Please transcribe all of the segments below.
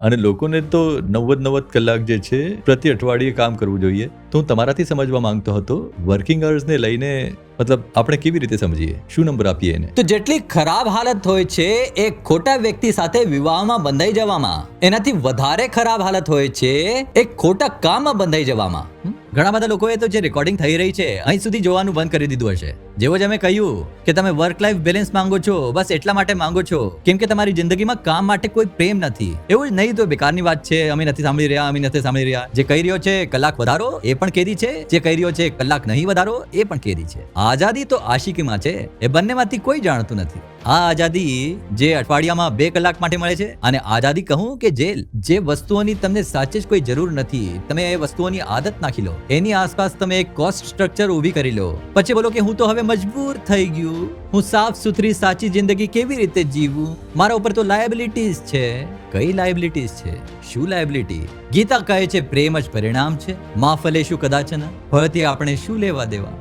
અને લોકોને તો 90 કલાક જે છે પ્રતિ અઠવાડિયે કામ કરવું જોઈએ. તો હું તમારાથી સમજવા માંગતો હતો વર્કિંગ અવર્સને લઈને મતલબ આપણે કેવી રીતે સમજીએ, શું નંબર આપીએ એને? તો જેટલી ખરાબ હાલત હોય છે એક ખોટા વ્યક્તિ સાથે વિવાહમાં બંધાઈ જવામાં, એનાથી વધારે ખરાબ હાલત હોય છે એક ખોટા કામમાં બંધાઈ જવામાં. ઘણા બધા લોકોએ તો જે રેકોર્ડિંગ થઈ રહી છે અહીં સુધી જોવાનું બંધ કરી દીધું હશે. જેવો જ અમે કહ્યું કે તમે વર્ક લાઈફ બેલેન્સ માંગો છો, બસ એટલા માટે માંગો છો કેમ કે તમારી જિંદગીમાં કામ માટે કોઈ પ્રેમ નથી. એવું જ નહીં તો બેકારની વાત છે, અમે નથી સાંભળી રહ્યા. જે કહી રહ્યો છે કલાક વધારો એ પણ કેદી છે, જે કહી રહ્યો છે કલાક નહીં વધારો એ પણ કેદી છે. આઝાદી તો આશિકીમાં છે, એ બંનેમાંથી કોઈ જાણતું નથી. આ આઝાદી જે અઠવાડિયામાં 2 કલાક માટે મળે છે અને આઝાદી કહું કે જેલ, જે વસ્તુઓની તમને સાચે જ કોઈ જરૂર નથી તમે એ વસ્તુઓની આદત નાખી લો, એની આસપાસ તમે એક કોસ્ટ સ્ટ્રક્ચર ઊભી કરી લો, પછી બોલો કે હું તો હવે મજબૂર થઈ ગયું, હું સાફ સુથરી સાચી જિંદગી કેવી રીતે જીવું, મારા ઉપર તો લાયબિલિટીઝ છે. કઈ લાયબિલિટીઝ છે? શું લાયબિલિટી? ગીતા કહે છે પ્રેમ જ પરિણામ છે, માં ફલે શું કદાચન, ફળથી આપણે શું લેવા દેવા.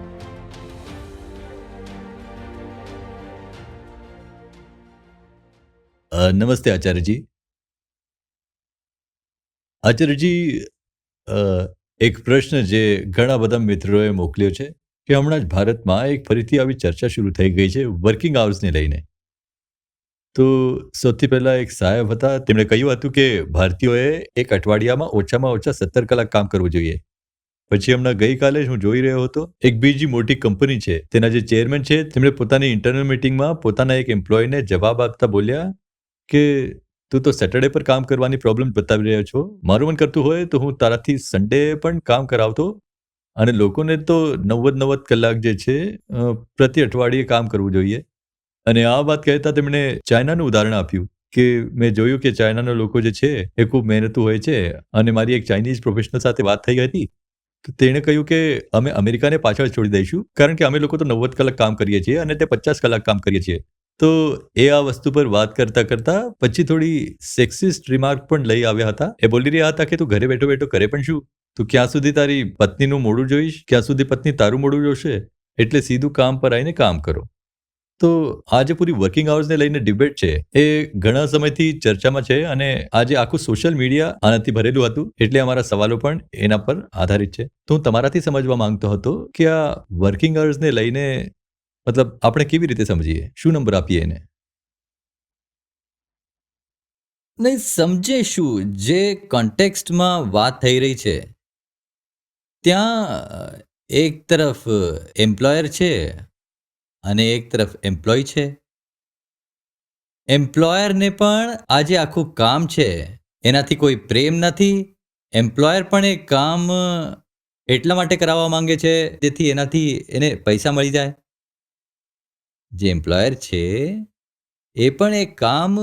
નમસ્તે આચાર્યજી. આચાર્યજી, એક પ્રશ્ન જે ઘણા બધા મિત્રોએ મોકલ્યો છે કે હમણાં જ ભારતમાં એક ફરીથી આવી ચર્ચા શરૂ થઈ ગઈ છે વર્કિંગ આવર્સને લઈને. તો સૌથી પહેલા એક સાહેબ હતા, તેમણે કહ્યું હતું કે ભારતીયોએ એક અઠવાડિયામાં ઓછામાં ઓછા 17 કલાક કામ કરવું જોઈએ. પછી હમણાં ગઈકાલે જ હું જોઈ રહ્યો હતો, એક બીજી મોટી કંપની છે તેના જે ચેરમેન છે તેમણે પોતાની ઇન્ટરનલ મીટિંગમાં પોતાના એક એમ્પ્લોયને જવાબ આપતા બોલ્યા કે તું તો સેટરડે પર કામ કરવાની પ્રોબ્લેમ બતાવી રહ્યો છો, મારું મન કરતું હોય તો હું તારાથી સન્ડે પણ કામ કરાવતો. અને લોકોને તો 90 કલાક જે છે પ્રતિ અઠવાડિયે કામ કરવું જોઈએ. અને આ વાત કહેતા તેમણે ચાઇનાનું ઉદાહરણ આપ્યું કે મેં જોયું કે ચાઇનાના લોકો જે છે એ ખૂબ મહેનતુ હોય છે. અને મારી એક ચાઇનીઝ પ્રોફેશનલ સાથે વાત થઈ હતી તો તેણે કહ્યું કે અમે અમેરિકાને પાછળ છોડી દઈશું કારણ કે અમે લોકો તો 90 કલાક કામ કરીએ છીએ અને તે 50 કલાક કામ કરીએ છીએ. તો એ આ વસ્તુ પર વાત કરતા પછી થોડી સેક્સિસ્ટ રિમાર્ક પણ લઈ આવ્યા હતા. એ બોલી રહ્યા હતા કે તું ઘરે બેઠો બેઠો કરે પણ શું, તું ક્યાં સુધી તારી પત્નીનું મોઢું જોઈશ, ક્યાં સુધી પત્ની તારું મોઢું જોશે, એટલે સીધું કામ પર આવીને કામ કરો. તો આ જે પૂરી વર્કિંગ અવર્સને લઈને ડિબેટ છે એ ઘણા સમયથી ચર્ચામાં છે અને આજે આખું સોશિયલ મીડિયા આનાથી ભરેલું હતું, એટલે અમારા સવાલો પણ એના પર આધારિત છે. તો હું તમારાથી સમજવા માંગતો હતો કે આ વર્કિંગ અવર્સને લઈને મતલબ આપણે કેવી રીતે સમજીએ, શું નંબર આપીએ એને? નહીં સમજે શું, જે કોન્ટેક્સ્ટમાં વાત થઈ રહી છે ત્યાં એક તરફ એમ્પ્લોયર છે અને એક તરફ એમ્પ્લોય છે. એમ્પ્લોયરને પણ આ જે આખું કામ છે એનાથી કોઈ પ્રેમ નથી. એમ્પ્લોયર પણ એ કામ એટલા માટે કરાવવા માંગે છે જેથી એનાથી એને પૈસા મળી જાય. જે એમ્પ્લોયર છે એ પણ એ કામ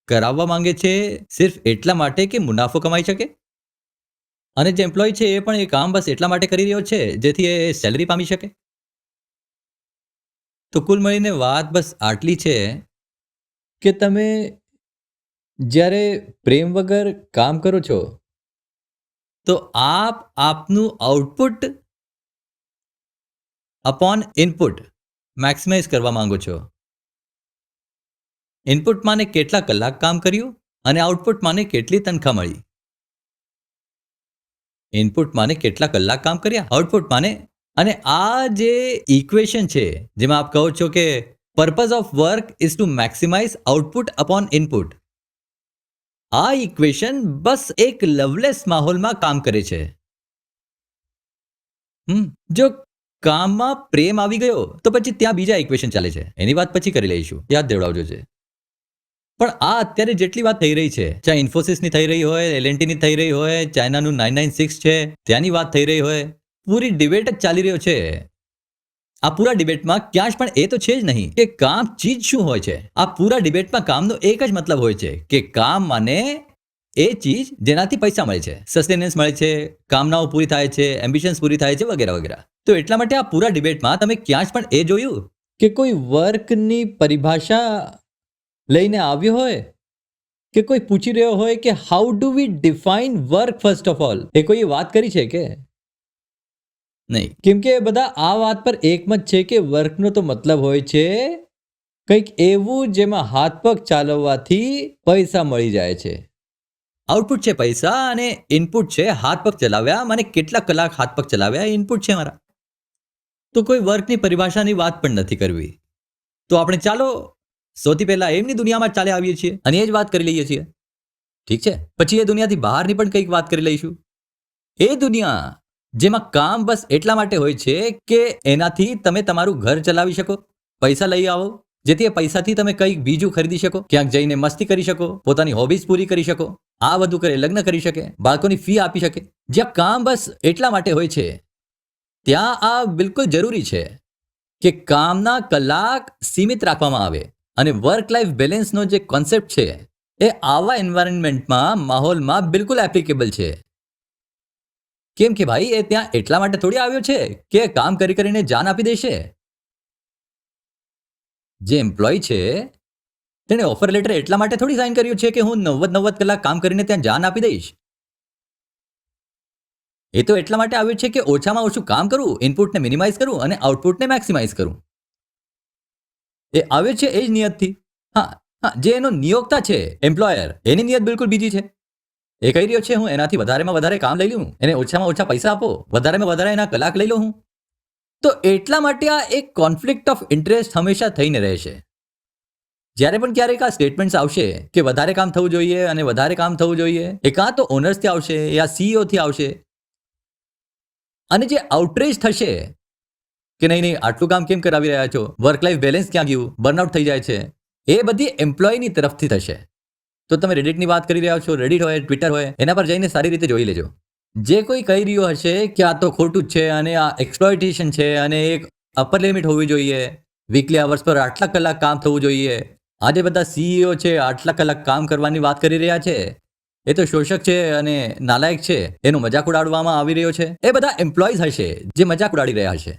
કરાવવા માંગે છે સિર્ફ એટલા માટે કે મુનાફો કમાઈ શકે. અને જે એમ્પ્લોય છે એ પણ એ કામ બસ એટલા માટે કરી રહ્યો છે જેથી એ સેલરી પામી શકે. તો કુલ મળીને વાત બસ આટલી છે કે તમે જ્યારે પ્રેમ વગર કામ કરો છો તો આપ આપનું આઉટપુટ અપોન ઇનપુટ મેક્સિમાઇઝ કરવા માંગો છો. ઇનપુટ માને કેટલા કલાક કામ કર્યું અને આઉટપુટ માને કેટલી તનખા મળી. ઇનપુટ માને કેટલા કલાક કામ કર્યા, આઉટપુટ માને, અને આ જે ઇક્વેશન છે જેમાં આપ કહો છો કે purpose of work is to maximize output upon input, આ ઇક્વેશન બસ એક લવલેસ માહોલમાં કામ કરે છે. જો કામમાં પ્રેમ આવી ગયો તો પછી ત્યાં બીજા ઇક્વેશન ચાલે છે, એની વાત પછી કરી લઈશું, યાદ દેવડાવજો છે. પણ આ અત્યારે જેટલી વાત થઈ રહી છે, ચાહે ઇન્ફોસિસની થઈ રહી હોય, એલએનટીની થઈ રહી હોય, ચાઇનાનું 996 છે ત્યાંની વાત થઈ રહી હોય, પૂરી ડિબેટ જ ચાલી રહ્યો છે. આ પૂરા ડિબેટમાં ક્યાં જ પણ એ તો છે જ નહીં કે કામ ચીજ શું હોય છે. આ પૂરા ડિબેટમાં કામનો એક જ મતલબ હોય છે કે કામ માને એ ચીજ જેનાથી પૈસા મળે છે, સસ્ટેનન્સ મળે છે, કામનાઓ પૂરી થાય છે, એમ્બિશન્સ પૂરી થાય છે વગેરે વગેરે. તો એટલા માટે આ પૂરા ડિબેટમાં તમે ક્યાં જ પણ એ જોયું કે કોઈ વર્કની પરિભાષા લઈને આવ્યો હોય કે કોઈ પૂછી રહ્યો હોય કે how do we define work first of all, એ કોઈ વાત કરી છે કે નહીં? કેમ કે બધા આ વાત પર એકમત છે કે વર્કનો તો મતલબ હોય છે કંઈક એવું જેમાં હાથ પગ ચાલવવાથી પૈસા મળી જાય છે. આઉટપુટ છે પૈસા અને ઇનપુટ છે હાથ પગ ચલાવ્યા, મને કેટલા કલાક હાથ પગ ચલાવ્યા એ ઇનપુટ છે મારા. તો કોઈ વર્કની પરિભાષાની વાત પણ નથી કરવી. તો આપણે ચાલો સૌથી પહેલા એમની દુનિયામાં ચાલે આવીએ છીએ અને એ જ વાત કરી લઈએ છીએ. ઠીક છે, પછી એ દુનિયાથી બહારની પણ કંઈક વાત કરી લઈશું. એ દુનિયા જેમાં કામ બસ એટલા માટે હોય છે કે એનાથી તમે તમારું ઘર ચલાવી શકો, પૈસા લઈ આવો, જેથી એ પૈસાથી તમે કંઈક બીજું ખરીદી શકો, ક્યાંક જઈને મસ્તી કરી શકો, પોતાની હોબીઝ પૂરી કરી શકો, આ બધું કરે, લગ્ન કરી શકે, બાળકોની ફી આપી શકે. જ્યાં કામ બસ એટલા માટે હોય છે ત્યાં આ બિલકુલ જરૂરી છે કે કામના કલાક સીમિત રાખવામાં આવે. અને વર્ક લાઈફ બેલેન્સનો જે કોન્સેપ્ટ છે એ આવા એન્વાયરમેન્ટમાં, માહોલમાં બિલકુલ એપ્લિકેબલ છે. કેમ કે ભાઈ એ ત્યાં એટલા માટે થોડી આવ્યો છે કે કામ કરી કરીને જાન આપી દેશે. જે એમ્પ્લોય છે તેણે ઓફર લેટર એટલા માટે થોડી સાઇન કર્યું છે કે હું 90 કલાક કામ કરીને ત્યાં જાન આપી દઈશ. એ તો એટલા માટે આવ્યું છે કે ઓછામાં ઓછું કામ કરું, ઇનપુટને મિનિમાઇઝ કરું અને આઉટપુટને મેક્સિમાઇઝ કરું. એ આવ્યો છે એ જ નિયતથી. હા હા, જે એનો નિયોક્તા છે એમ્પ્લોયર, એની નિયત બિલકુલ બીજી છે. એ કહી રહ્યો છે હું એનાથી વધારેમાં વધારે કામ લઈ લઉં, એને ઓછામાં ઓછા પૈસા આપો, વધારેમાં વધારે એના કલાક લઈ લઉં હું. તો એટલા માટે આ એક કોન્ફ્લિક્ટ ઓફ ઇન્ટરેસ્ટ હંમેશા થઈને રહેશે. જ્યારે પણ ક્યારેક આ સ્ટેટમેન્ટ્સ આવશે કે વધારે કામ થવું જોઈએ અને વધારે કામ થવું જોઈએ, એ કાં તો ઓનર્સથી આવશે યા સીઈઓથી આવશે. અને જે આઉટરેજ થશે કે નહીં નહીં આટલું કામ કેમ કરાવી રહ્યા છો, વર્ક લાઈફ બેલેન્સ ક્યાં ગયું, બર્નઆઉટ થઈ જાય છે, એ બધી એમ્પ્લોયની તરફથી થશે. તો તમે રેડિટની વાત કરી રહ્યા છો, રેડિટ હોય, ટ્વિટર હોય, એના પર જઈને સારી રીતે જોઈ લેજો. જે કોઈ કહી રહ્યો હશે કે આ તો ખોટું જ છે અને આ એક્સપ્લોઇટેશન છે અને એક અપર લિમિટ હોવી જોઈએ, વીકલી અવર્સ પર આટલા કલાક કામ થવું જોઈએ, આજે બધા સીઈઓ છે આટલા કલાક કામ કરવાની વાત કરી રહ્યા છે, એ તો શોષક છે અને નાલાયક છે, એનો મજાક ઉડાડવામાં આવી રહ્યો છે. એ બધા એમ્પ્લોઈઝ હશે જે મજાક ઉડાડી રહ્યા હશે,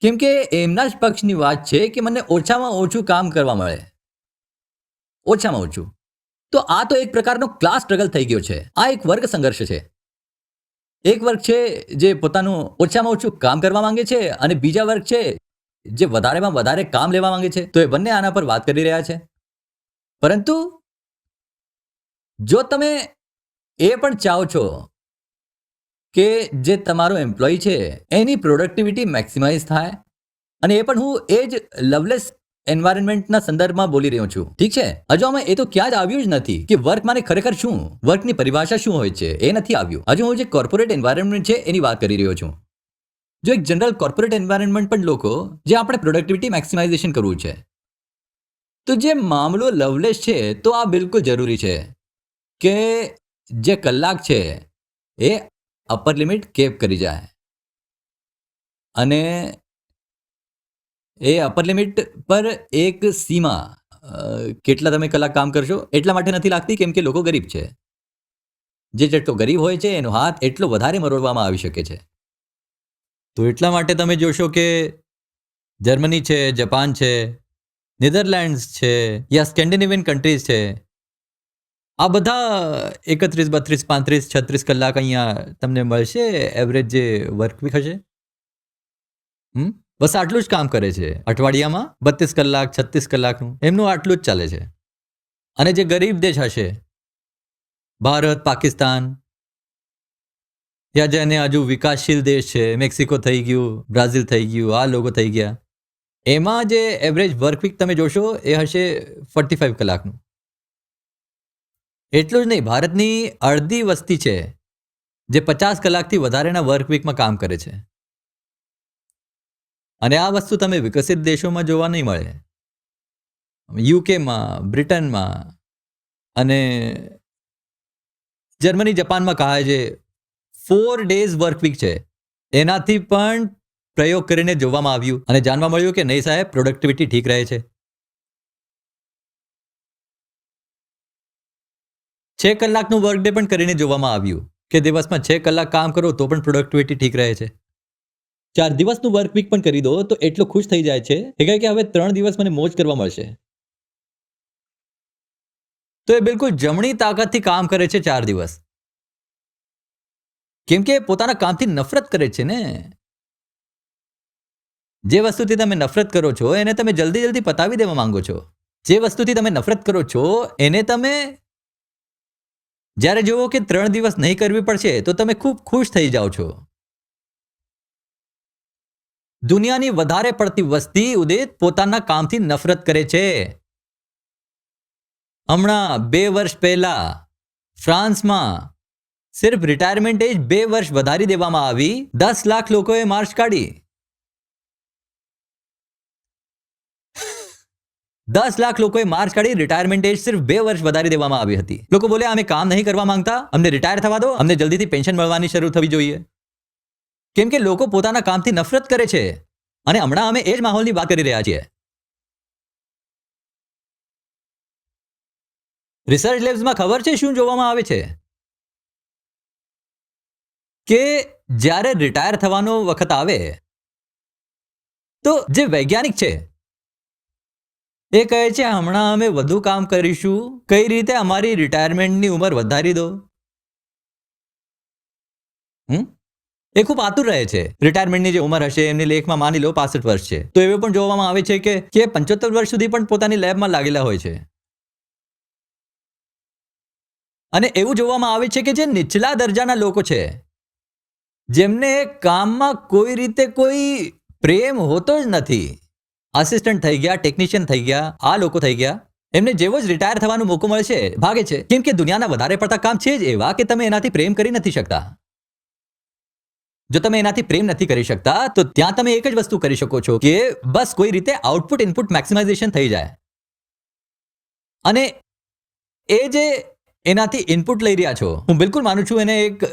કેમ કે એમના જ પક્ષની વાત છે કે મને ઓછામાં ઓછું કામ કરવા મળે, ઓછામાં ઓછું. તો આ તો એક પ્રકારનો ક્લાસ સ્ટ્રગલ થઈ ગયો છે. આ એક વર્ગ સંઘર્ષ છે. એક વર્ગ છે જે પોતાનું ઓછામાં ઓછું કામ કરવા માંગે છે અને બીજા વર્ગ છે જે વધારેમાં વધારે કામ લેવા માંગે છે. તો એ બંને આના પર વાત કરી રહ્યા છે. પરંતુ જો તમે એ પણ ચાહો છો કે જે તમારો એમ્પ્લોય છે એની પ્રોડક્ટિવિટી મેક્સિમાઇઝ થાય, અને એ પણ હું એ જ લવલેસ એન્વાયરમેન્ટના સંદર્ભમાં બોલી રહ્યો છું. ઠીક છે, હજુ આમાં એ તો ક્યાં જ આવ્યું જ નથી કે વર્ક માને ખરેખર શું, વર્કની પરિભાષા શું હોય છે, એ નથી આવ્યું. હજુ હું જે કોર્પોરેટ એન્વાયરમેન્ટ છે એની વાત કરી રહ્યો છું. જો એક જનરલ કોર્પોરેટ એન્વાયરમેન્ટ પણ લોકો જે આપણે પ્રોડક્ટિવિટી મેક્સિમાઇઝેશન કરવું છે, તો જે મામલો લવલેસ છે તો આ બિલકુલ જરૂરી છે કે જે કલાક છે એ અપર લિમિટ કેપ કરી જાય. અને એ અપર લિમિટ પર એક સીમા, કેટલા તમે કલાક કામ કરશો એટલા માટે નથી લાગતી, કેમ કે લોકો ગરીબ છે. જે જેટલો ગરીબ હોય છે એનો હાથ એટલો વધારે મરોડવામાં આવી શકે છે. તો એટલા માટે તમે જોશો કે જર્મની છે, જાપાન છે, નેધરલેન્ડ્સ છે યા સ્કેન્ડિનેવિયન કન્ટ્રીઝ છે, આ બધા 31, 32, 35, 36 કલાક અહીંયા તમને મળશે એવરેજ જે વર્ક વીક હશે. બસ આટલું જ કામ કરે છે અઠવાડિયામાં, 32 કલાક, 36 કલાકનું એમનું આટલું જ ચાલે છે. અને જે ગરીબ દેશ હશે, ભારત, પાકિસ્તાન, યા જેને હજુ વિકાસશીલ દેશ છે, મેક્સિકો થઈ ગયું, બ્રાઝિલ થઈ ગયું, આ લોકો થઈ ગયા, એમાં જે એવરેજ વર્ક વીક તમે જોશો એ હશે 45 કલાકનું. એટલું જ નહીં, ભારતની અડધી વસ્તી છે જે 50 કલાકથી વધારેના વર્ક વીકમાં કામ કરે છે. અને આ વસ્તુ તમે વિકસિત દેશોમાં જોવા નહીં મળે. યુકેમાં, બ્રિટનમાં અને જર્મની, જાપાનમાં કહે છે 4 days વર્ક વીક છે. એનાથી પણ પ્રયોગ કરીને જોવામાં આવ્યું અને જાણવા મળ્યું કે નહીં સાહેબ, પ્રોડક્ટિવિટી ઠીક રહે છે. 6 કલાકનું વર્ક ડે પણ કરીને જોવામાં આવ્યું કે દિવસમાં 6 કલાક કામ કરો તો પણ પ્રોડક્ટિવિટી ઠીક રહે છે. 4 દિવસનું વર્ક વીક પણ કરી દો તો એટલો ખુશ થઈ જાય છે કે હવે 3 દિવસ મને મોજ કરવા મળશે. તો એ બિલકુલ જમણી તાકાતથી કામ કરે છે 4 દિવસ, કેમ કે પોતાના કામથી નફરત કરે છે ને. જે વસ્તુથી તમે નફરત કરો છો એને તમે જલ્દી જલ્દી પતાવી દેવા માંગો છો. જે વસ્તુથી તમે નફરત કરો છો એને તમે જ્યારે જુઓ કે 3 દિવસ નહીં કરવી પડશે તો તમે ખૂબ ખુશ થઈ જાઓ છો. દુનિયાની વધારે પડતી વસ્તી ઉદિત પોતાના કામથી નફરત કરે છે. હમણાં 2 વર્ષ પહેલા ફ્રાન્સમાં સિર્ફ રિટાયરમેન્ટ એજ 2 વર્ષ વધારી દેવામાં આવી. 10 લાખ લોકોએ માર્ચ કાઢી. 10 લાખ લોકોએ માર્ચ કાઢી. રિટાયરમેન્ટ એજ સિર્ફ 2 વર્ષ વધારી દેવામાં આવી હતી. લોકો બોલ્યા અમે કામ નહીં કરવા માંગતા, અમને રિટાયર થવા દો, અમને જલ્દીથી પેન્શન મળવાની શરૂ થવી જોઈએ. કેમ કે લોકો પોતાના કામથી નફરત કરે છે. અને હમણાં અમે એ જ માહોલની વાત કરી રહ્યા છીએ. રિસર્ચ લેબ્સમાં ખબર છે શું જોવામાં આવે છે કે જ્યારે રિટાયર થવાનો વખત આવે તો જે વૈજ્ઞાનિક છે એ કહે છે હમણાં અમે વધુ કામ કરીશું, કઈ રીતે અમારી રિટાયરમેન્ટની ઉંમર વધારી દો. એ ખૂબ આતુર રહે છે. રિટાયરમેન્ટની જે ઉંમર હશે એમની લેખમાં માની લો 65 વર્ષ છે તો એવું પણ જોવામાં આવે છે કે 75 વર્ષ સુધી પણ પોતાની લેબમાં લાગેલા હોય છે. અને એવું જોવામાં આવે છે કે જે નીચલા દરજાના લોકો છે જેમને કામમાં કોઈ રીતે કોઈ પ્રેમ હોતો જ નથી, આસિસ્ટન્ટ થઈ ગયા, ટેકનિશિયન થઈ ગયા, આ લોકો થઈ ગયા, એમને જેવો જ રિટાયર થવાનો મોકો મળે છે ભાગે છે. કેમ કે દુનિયાના વધારે પડતા કામ છે જ એવા કે તમે એનાથી પ્રેમ કરી નથી શકતા. જો તમે એનાથી પ્રેમ નથી કરી શકતા તો ત્યાં તમે એક જ વસ્તુ કરી શકો છો કે બસ કોઈ રીતે આઉટપુટ ઇનપુટ મેક્સિમાઇઝેશન થઈ જાય. અને એ જે એનાથી ઇનપુટ લઈ રહ્યા છો, હું બિલકુલ માનું છું એને એક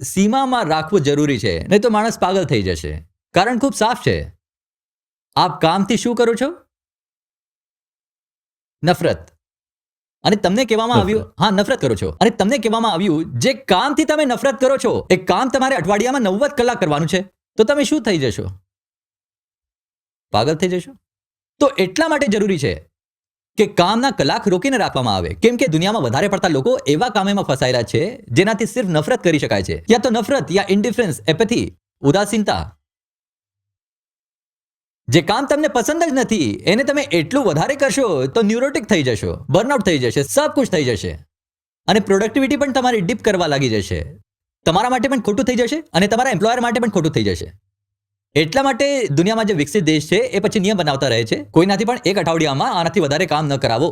સીમામાં રાખવું જરૂરી છે, નહીં તો માણસ પાગલ થઈ જશે. કારણ ખૂબ સાફ છે. આપ કામથી શું કરો છો? નફરત. અને તમને કહેવામાં આવ્યું નફરત કરો છો. અને તમને કહેવામાં આવ્યું જે કામથી તમે નફરત કરો છો એ કામ તમારે અઠવાડિયામાં 90 કલાક કરવાનું છે તો તમે શું થઈ જશો? પાગલ થઈ જશો. તો એટલા માટે જરૂરી છે કે કામના કલાક રોકીને રાખવામાં આવે. કેમ કે દુનિયામાં વધારે પડતા લોકો એવા કામમાં ફસાયેલા છે જેનાથી સિર્ફ નફરત કરી શકાય છે. યા તો નફરત, યા ઇન્ડિફરન્સ, એપેથી, ઉદાસીનતા. જે કામ તમને પસંદ જ નથી એને તમે એટલું વધારે કરશો તો ન્યુરોટિક થઈ જશો, બર્નઆઉટ થઈ જશે, સબ કુછ થઈ જશે. અને પ્રોડક્ટિવિટી પણ તમારી ડીપ કરવા લાગી જશે. તમારા માટે પણ ખોટું થઈ જશે અને તમારા એમ્પ્લોયર માટે પણ ખોટું થઈ જશે. એટલા માટે દુનિયામાં જે વિકસિત દેશ છે એ પછી નિયમ બનાવતા રહે છે કોઈનાથી પણ એક અઠવાડિયામાં આનાથી વધારે કામ ન કરાવો,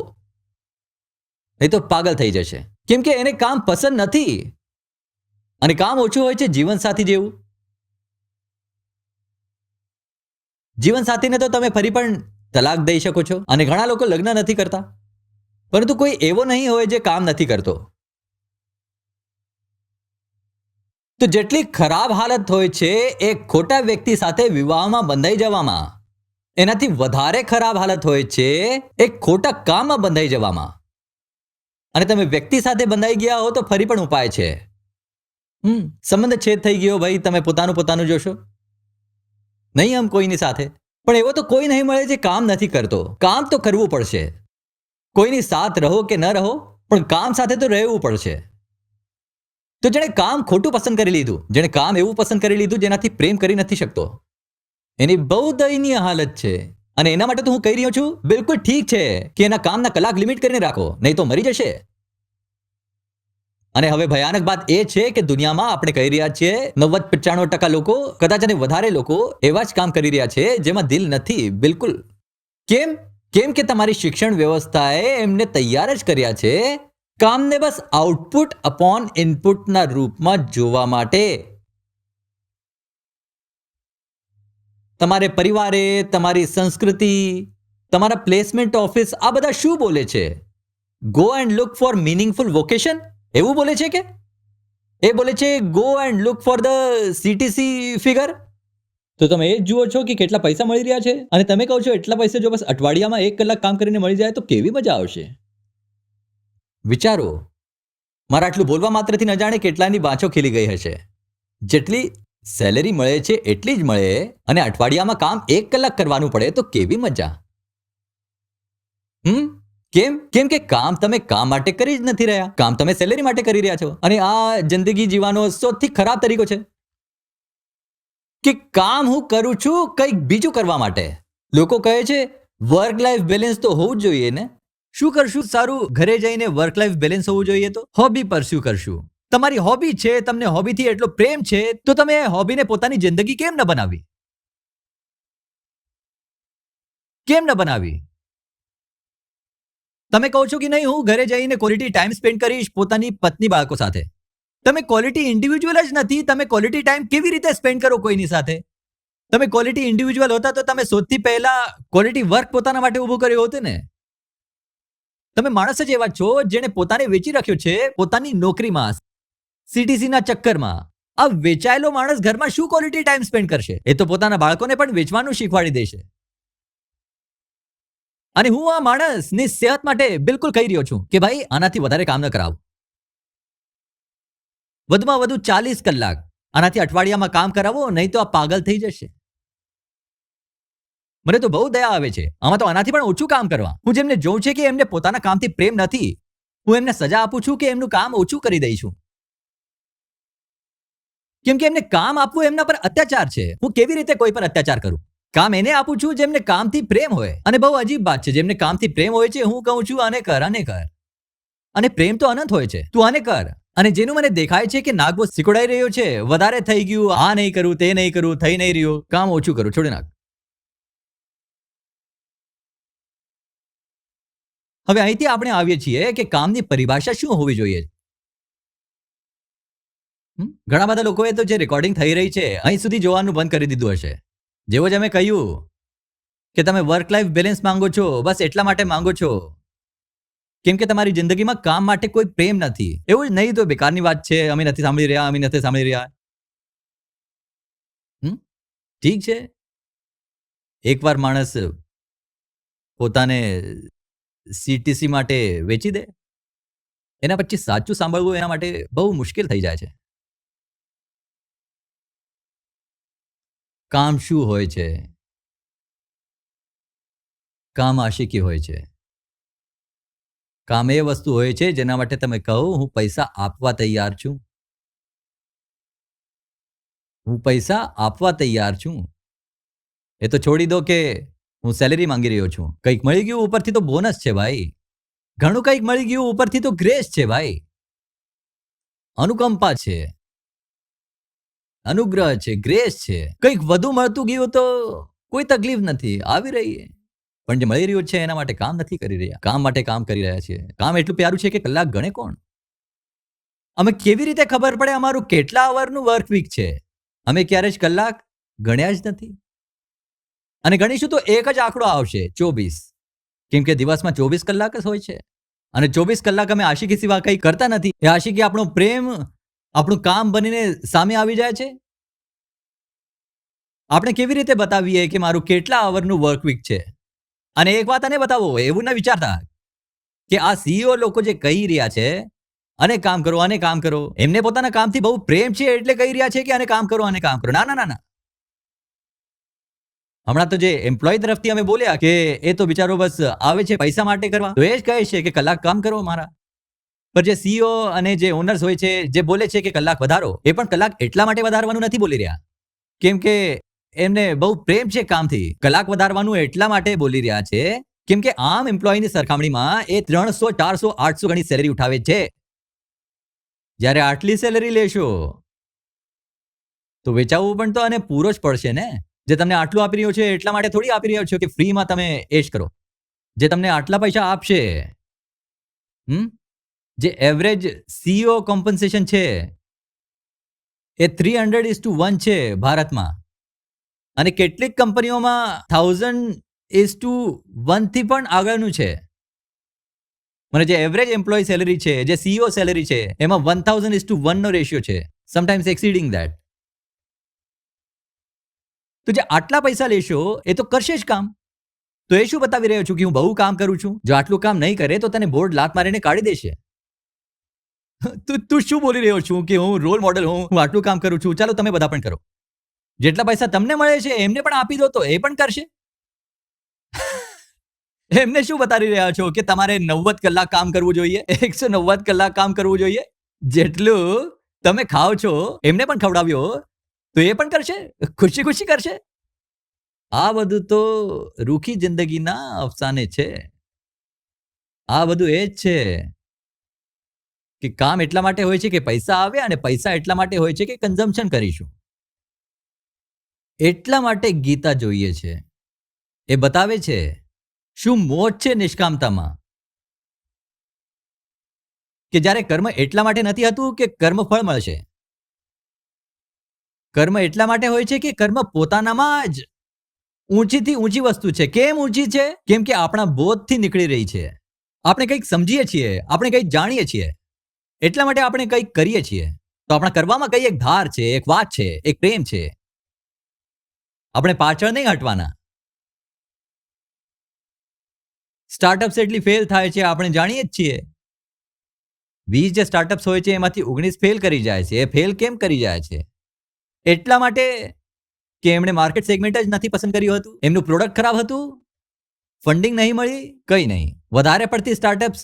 નહીં તો પાગલ થઈ જશે. કેમ કે એને કામ પસંદ નથી. અને કામ ઓછું હોય છે જીવનસાથી જેવું. જીવનસાથીને તો તમે ફરી પણ તલાક દઈ શકો છો. અને ઘણા લોકો લગ્ન નથી કરતા, પરંતુ કોઈ એવો નહીં હોય જે કામ નથી કરતો. તો જેટલી ખરાબ હાલત હોય છે એક ખોટા વ્યક્તિ સાથે વિવાહમાં બંધાઈ જવામાં, એનાથી વધારે ખરાબ હાલત હોય છે એક ખોટા કામમાં બંધાઈ જવામાં. અને તમે વ્યક્તિ સાથે બંધાઈ ગયા હો તો ફરી પણ ઉપાય છે. સંબંધ છેદ થઈ ગયો, ભાઈ તમે પોતાનું જોશો, નહીં આમ કોઈની સાથે. પણ એવો તો કોઈ નહીં મળે જે કામ નથી કરતો. કામ તો કરવું પડશે. કોઈની સાથ રહો કે ન રહો પણ કામ સાથે તો રહેવું પડશે. તો જેણે કામ ખોટું પસંદ કરી લીધું, જેણે કામ એવું પસંદ કરી લીધું જેનાથી પ્રેમ કરી નથી શકતો, એની બહુ દયનીય હાલત છે. અને એના માટે તો હું કહી રહ્યો છું બિલકુલ ઠીક છે કે એના કામના કલાક લિમિટ કરીને રાખો, નહીં તો મરી જશે. અને હવે ભયાનક વાત એ છે કે દુનિયામાં આપણે કહી રહ્યા છીએ 90-95% લોકો, કદાચ અને વધારે લોકો એવા જ કામ કરી રહ્યા છે જેમાં દિલ નથી બિલકુલ. કેમ કે તમારી શિક્ષણ વ્યવસ્થાએ એમને તૈયાર જ કર્યા છે કામને બસ આઉટપુટ અપોન ઇનપુટના રૂપમાં જોવા માટે. તમારે પરિવારે, તમારી સંસ્કૃતિ, તમારા પ્લેસમેન્ટ ઓફિસ આ બધા શું બોલે છે? Go and look four meaningful vocation એવું બોલે છે કે એ બોલે છે go and look for the CTC figure? તો તમે એ જ જુઓ છો કે કેટલા પૈસા મળી રહ્યા છે અને તમે કહો છો એટલા પૈસા જો બસ અઠવાડિયામાં 1 કલાક કામ કરીને મળી જાય તો કેવી મજા આવશે. વિચારો, મારા આટલું બોલવા માત્રથી ન જાણે કેટલાની બાંછો ખીલી ગઈ હશે. જેટલી સેલેરી મળે છે એટલી જ મળે અને અઠવાડિયામાં કામ 1 કલાક કરવાનું પડે તો કેવી મજા. કેમ કે કામ તમે કામ માટે કરી જ નથી રહ્યા, કામ તમે સેલેરી માટે કરી રહ્યા છો. અને આ જિંદગી જીવવાનો સૌથી ખરાબ તરીકો છે કે કામ હું કરું છું કંઈક બીજું કરવા માટે. લોકો કહે છે વર્ક લાઈફ બેલેન્સ તો હોવું જ જોઈએ ને. શું કરશું સારું ઘરે જઈને વર્ક લાઈફ બેલેન્સ હોવું જોઈએ તો હોબી પરસ્યુ કરશું. તમારી હોબી છે, તમને હોબીથી એટલો પ્રેમ છે, તો તમે એ હોબીને પોતાની જિંદગી કેમ ન બનાવી? કેમ ન બનાવી? તમે કહો છો કે નહીં, હું ઘરે જઈને ક્વોલિટી ટાઈમ સ્પેન્ડ કરીશ પોતાની પત્ની બાળકો સાથે. તમે ક્વોલિટી ઇન્ડિવિજ્યુઅલ જ નથી. તમે ક્વોલિટી ટાઈમ કેવી રીતે સ્પેન્ડ કરો કોઈની સાથે? તમે ક્વોલિટી ઇન્ડિવિજ્યુઅલ હોતા તો તમે સૌથી પહેલા ક્વોલિટી વર્ક પોતાના માટે ઊભું કર્યું હોતું ને. તમે માણસ જ એવા છો જેણે પોતાને વેચી રાખ્યો છે પોતાની નોકરીમાં, સીટીસીના ચક્કરમાં. આ વેચાયેલો માણસ ઘરમાં શું ક્વોલિટી ટાઈમ સ્પેન્ડ કરશે? એ તો પોતાના બાળકોને પણ વેચવાનું શીખવાડી દેશે. અને હું આ માણસની સેહત માટે બિલકુલ કહી રહ્યો છું કે ભાઈ આનાથી વધારે કામ ન કરાવો. વધુમાં વધુ 40 કલાક આનાથી અઠવાડિયામાં કામ કરાવો, નહીં તો આ પાગલ થઈ જશે. મને તો બહુ દયા આવે છે. આમાં તો આનાથી પણ ઓછું કામ કરવા. હું જેમને જોઉં છે કે એમને પોતાના કામથી પ્રેમ નથી, હું એમને સજા આપું છું કે એમનું કામ ઓછું કરી દઈ છું. કેમ કે એમને કામ આપવું એમના પર અત્યાચાર છે. હું કેવી રીતે કોઈ પર અત્યાચાર કરું? કામ એને આપું છું જેમને કામથી પ્રેમ હોય. અને બહુ અજીબ વાત છે, જેમને કામથી પ્રેમ હોય છે હું કહું છું આને કર, આને કર. અને પ્રેમ તો અનંત હોય છે, તું આને કર. અને જેનું મને દેખાય છે કે નાગવો સિકોડાઈ રહ્યો છે, વધારે થઈ ગયું, આ નહીં કરું, તે નહીં કરું, થઈ નહીં રહ્યું, કામ ઓછું કરું, છોડી નાખ. હવે અહીંથી આપણે આવીએ છીએ કે કામની પરિભાષા શું હોવી જોઈએ. ઘણા બધા લોકોએ તો જે રેકોર્ડિંગ થઈ રહી છે અહીં સુધી જોવાનું બંધ કરી દીધું હશે. જેવો જ અમે કહ્યું કે તમે વર્ક લાઈફ બેલેન્સ માંગો છો, બસ એટલા માટે માંગો છો કેમ કે તમારી જિંદગીમાં કામ માટે કોઈ પ્રેમ નથી. એવું જ નહીં તો બેકારની વાત છે, અમે નથી સાંભળી રહ્યા, અમે નથી સાંભળી રહ્યા. ઠીક છે, એકવાર માણસ પોતાને સીટીસી માટે વેચી દે, એના પછી સાચું સાંભળવું એના માટે બહુ મુશ્કેલ થઈ જાય છે. કામ શું હોય છે? કામ આશિકી હોય છે. કામ એ વસ્તુ હોય છે જેના માટે તમે કહો હું પૈસા આપવા તૈયાર છું. હું પૈસા આપવા તૈયાર છું. એ તો છોડી દો કે હું સેલેરી માંગી રહ્યો છું. કંઈક મળી ગયું ઉપરથી તો બોનસ છે ભાઈ. ઘણું કંઈક મળી ગયું ઉપરથી તો ગ્રેસ છે ભાઈ. અનુકંપા છે, અનુગ્રહ છે, ગ્રેસ છે. કંઈક વધુ મળતું ગયું તો કોઈ તકલીફ નથી, આવી રહી. પણ જે મળી રહ્યું છે એના માટે કામ નથી કરી રહ્યા. કામ માટે કામ કરી રહ્યા છીએ. કામ એટલું પ્યારું છે કે કલાક ગણે કોણ? અમે કેવી રીતે ખબર પડે અમારું કેટલા આવરનું વર્ક વીક છે? અમે ક્યારે જ કલાક ગણ્યા જ નથી. અને ગણીશું તો એક જ આંકડો આવશે, 24. કેમ કે દિવસમાં 24 કલાક જ હોય છે. અને 24 કલાક અમે આશિકી સિવાય કંઈ કરતા નથી. એ આશિકી આપણો પ્રેમ, આપણું કામ બનીને સામે આવી જાય છે. આપણે કેવી રીતે બતાવીએ કે મારું કેટલા આવરનું વર્ક વીક છે? અને એક વાત આને બતાવો, એવું ના વિચારતા કે આ સીઈઓ લોકો જે કહી રહ્યા છે અને કામ કરો, અને કામ કરો, એમને પોતાના કામથી બહુ પ્રેમ છે એટલે કહી રહ્યા છે કે આને કામ કરો, અને કામ કરો. ના ના ના ના. હમણાં તો જે એમ્પ્લોય તરફથી અમે બોલ્યા કે એ તો બિચારો બસ આવે છે પૈસા માટે કરવા, તો એ જ કહે છે કે કલાક કામ કરો મારા. પણ જે સીઈઓ અને જે ઓનર્સ હોય છે જે બોલે છે કે કલાક વધારો, એ પણ કલાક એટલા માટે વધારવાનું નથી બોલી રહ્યા કેમ કે એમને બહુ પ્રેમ છે કામથી. કલાક વધારવાનું એટલા માટે બોલી રહ્યા છે કેમ કે આમ એમ્પ્લોયની સરખામણીમાં એ 300, 400, 800 ગણી સેલેરી ઉઠાવે છે. જ્યારે આટલી સેલેરી લેશો તો વેચાવવું પણ તો અને પૂરો જ પડશે ને. જે તમને આટલું આપી રહ્યો છે એટલા માટે થોડી આપી રહ્યો છો કે ફ્રીમાં તમે એશ કરો. જે તમને આટલા પૈસા આપશે, જે એવરેજ સીઈઓ કોમ્પન્સેશન છે એ 300:1 છે ભારતમાં. અને કેટલીક કંપનીઓમાં 1000:1 થી પણ આગળનું છે. મને જે એવરેજ એમ્પ્લોય સેલેરી છે, જે સીઈઓ સેલેરી છે, એમાં 1000:1 નો રેશિયો છે, સમટાઈમ્સ એક્સીડિંગ ધેટ. તો જે આટલા પૈસા લેશો એ તો કરશે જ કામ. તો એ શું બતાવી રહ્યો છું કે હું બહુ કામ કરું છું? જો આટલું કામ નહીં કરે તો તને બોર્ડ લાત મારીને કાઢી દેશે. તું શું બોલી રહ્યો છું કે હું રોલ મોડેલ હું આટલું કામ કરું છું, ચાલો તમે બધા પણ કરો. જેટલા પૈસા તમને મળે છે એમને પણ આપી દો તો એ પણ કરશે. એમને શું બતાવી રહ્યા છો કે તમારે 90 કલાક કામ કરવું જોઈએ, 190 કલાક કામ કરવું જોઈએ? જેટલું તમે ખાઓ છો એમને પણ ખવડાવ્યો તો એ પણ કરશે, ખુશી ખુશી કરશે. આ બધું તો રૂખી જિંદગીના અફસાને છે. આ બધું એ જ છે કે કામ એટલા માટે હોય છે કે પૈસા આવે અને પૈસા એટલા માટે હોય છે કે કન્ઝમ્પશન કરીશું. એટલા માટે ગીતા જોઈએ છે. એ બતાવે છે શું મોજ છે નિષ્કામતામાં, કે જ્યારે કર્મ એટલા માટે નથી હતું કે કર્મફળ મળશે. કર્મ એટલા માટે હોય છે કે કર્મ પોતાનામાં જ ઊંચીથી ઊંચી વસ્તુ છે. કેમ ઊંચી છે? કેમ કે આપણા બોધથી નીકળી રહી છે. આપણે કંઈક સમજીએ છીએ, આપણે કંઈક જાણીએ છીએ, એટલા માટે આપણે કંઈક કરીએ છીએ. તો આપણા કરવામાં કઈ એક ધાર છે, એક વાત છે, એક પ્રેમ છે. આપણે પાછળ નહીં હટવાના. સ્ટાર્ટઅપ્સ એટલી ફેલ થાય છે આપણે જાણીએ જ છીએ. 20 જે સ્ટાર્ટઅપ્સ હોય છે એમાંથી 19 ફેલ કરી જાય છે. એ ફેલ કેમ કરી જાય છે? એટલા માટે કે એમણે માર્કેટ સેગમેન્ટ જ નથી પસંદ કર્યું હતું, એમનું પ્રોડક્ટ ખરાબ હતું, ફંડિંગ નહીં મળી, કંઈ નહીં. વધારે પડતી સ્ટાર્ટઅપ્સ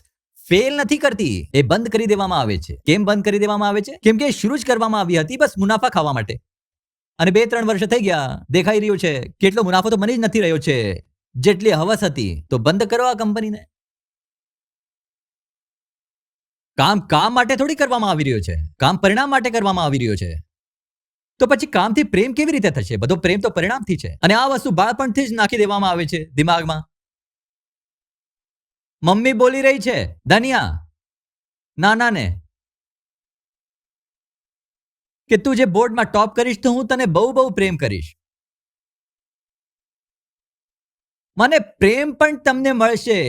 ફેલ નથી કરતી, એ બંધ કરી દેવામાં આવે છે. કેમ બંધ કરી દેવામાં આવે છે? કેમ કે એ શરૂ જ કરવામાં આવી હતી બસ મુનાફા ખાવા માટે. અને 2-3 વર્ષ થઈ ગયા, દેખાઈ રહ્યું છે કેટલો મુનાફો તો મળી જ નથી રહ્યો છે જેટલી હવસ હતી. તો બંધ કરો આ કંપનીને. કામ માટે થોડી કરવામાં આવી રહ્યો છે, કામ પરિણામ માટે કરવામાં આવી રહ્યો છે. તો પછી કામથી પ્રેમ કેવી રીતે થશે? બધો પ્રેમ તો પરિણામથી છે. અને આ વસ્તુ બાળપણથી જ નાખી દેવામાં આવે છે દિમાગમાં. મમ્મી બોલી રહી છે ધનિયા નાનાને કે તું જે બોર્ડમાં ટોપ કરીશ તો હું તને બહુ બહુ પ્રેમ કરીશ. મને પ્રેમ પણ તમને મળશે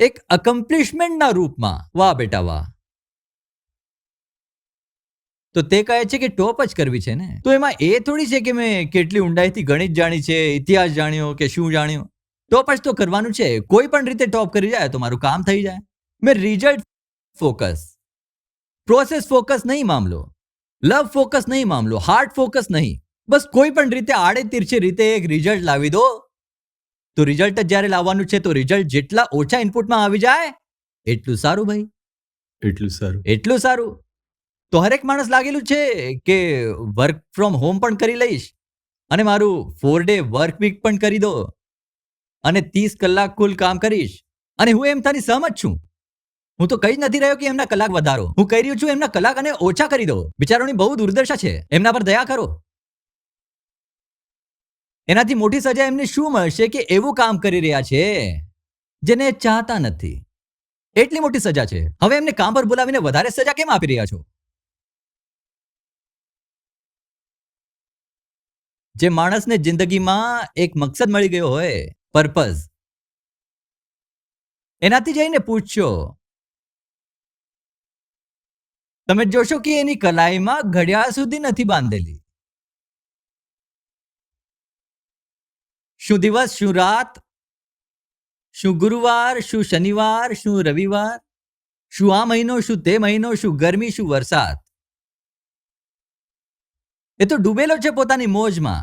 એક અકમ્પ્લિશમેન્ટના રૂપમાં. વાહ બેટા વાહ. તો તે કહે છે કે ટોપ જ કરવી છે ને, તો એમાં એ થોડી છે કે મેં કેટલી ઊંડાઈથી ગણિત જાણી છે, ઇતિહાસ જાણ્યો કે શું જાણ્યું. ટોપ જ તો કરવાનું છે. કોઈ પણ રીતે ટોપ કરી જાય તો મારું કામ થઈ જાય. મેં રિઝલ્ટ ફોકસ, પ્રોસેસ ફોકસ નહીં મામલો, લવ ફોકસ નહીં મામલો, હાર્ટ ફોકસ નહીં. બસ કોઈ પણ રીતે આડે તીરછે રીતે એક રિઝલ્ટ લાવી દો. તો રિઝલ્ટ જ જ્યારે લાવવાનું છે તો રિઝલ્ટ જેટલા ઓછા ઇનપુટમાં આવી જાય એટલું સારું ભાઈ, એટલું સારું. એટલું સારું. તો હરેક માણસ લાગેલું છે કે વર્ક ફ્રોમ હોમ પણ કરી લઈશ અને મારું 4 ડે વર્ક વીક પણ કરી દો અને 30 કલાક કુલ કામ કરીશ. અને હું એમ તારી સહમત છું. હું તો કઈ જ નથી રહ્યો કે એમના કલાક વધારો. હું કહી રહ્યો છું એમના કલાક અને ઓછા કરી દો. બિચારોની બહુ દુર્દશા છે, એમના પર દયા કરો. એનાથી મોટી સજા એમને શું મળશે કે એવું કામ કરી રહ્યા છે જેને એ ચાહતા નથી. એટલી મોટી સજા છે. હવે એમને કામ પર બોલાવીને વધારે સજા કેમ આપી રહ્યા છો? જે માણસને જિંદગીમાં એક મકસદ મળી ગયો હોય, પર્પઝ, એનાથી જઈને પૂછજો. તમે જોશો કે એની કલાઈમાં ઘડિયાળ સુધી નથી બાંધેલી. શું દિવસ, શું રાત, શું ગુરુવાર, શું શનિવાર, શું રવિવાર, શું આ મહિનો, શું તે મહિનો, શું ગરમી, શું વરસાદ. એ તો ડૂબેલો છે પોતાની મોજમાં.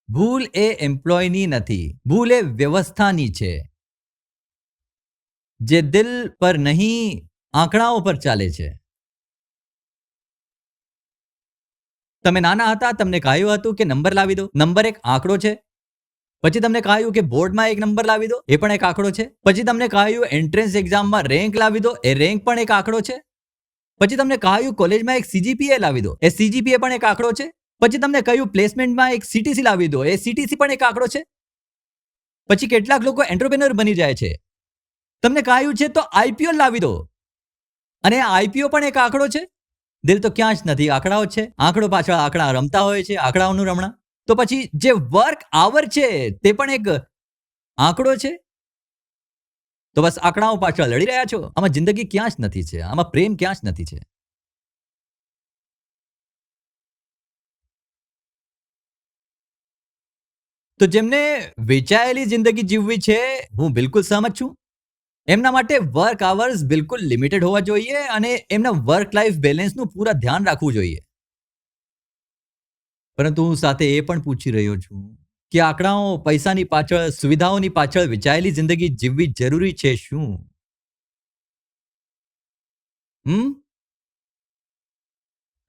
ભૂલ એ એમ્પ્લોયની નથી, ભૂલ એ વ્યવસ્થાની છે જે દિલ પર નહીં આંકડાઓ પર ચાલે છે. તમે નાના હતા, તમને કહ્યું હતું કે નંબર લાવી દો. નંબર એક આંકડો છે. પછી તમને કહ્યું કે બોર્ડમાં એક નંબર લાવી દો, એ પણ એક આંકડો છે. પછી તમને કહ્યું એન્ટ્રન્સ એક્ઝામમાં રેન્ક લાવી દો, એ રેન્ક પણ એક આંકડો છે. પછી તમને કહ્યું કોલેજમાં એક CGPA લાવી દો, એ CGPA પણ એક આંકડો છે. પછી તમને કહ્યું પ્લેસમેન્ટમાં એક CTC લાવી દો, એ CTC પણ એક આંકડો છે. પછી કેટલાક લોકો એન્ટરપ્રેન્યોર બની જાય છે. તમને કહ્યું છે તો IPO લાવી દો, અને IPO પણ એક આંકડો છે. દિલ તો ક્યાં જ નથી, આંકડાઓ જ છે. આંકડો પાછળ આંકડા રમતા હોય છે, આંકડાઓનું રમણા. તો પછી જે વર્ક આવર છે તે પણ એક આંકડો છે. તો બસ આંકડાઓ પાછળ લડી રહ્યા છો. આમાં જિંદગી ક્યાં જ નથી છે, આમાં પ્રેમ ક્યાં જ નથી છે. તો જેમને વેચાયેલી જિંદગી જીવવી છે, હું બિલકુલ સહમત છું. એમના માટે વર્ક આવર્સ બિલકુલ લિમિટેડ હોવા જોઈએ અને એમના વર્ક લાઈફ બેલેન્સનું પૂરા ધ્યાન રાખવું જોઈએ. પરંતુ હું સાથે એ પણ પૂછી રહ્યો છું કે આંકડાઓ, પૈસાની પાછળ, સુવિધાઓની પાછળ વેચાયેલી જિંદગી જીવવી જરૂરી છે શું?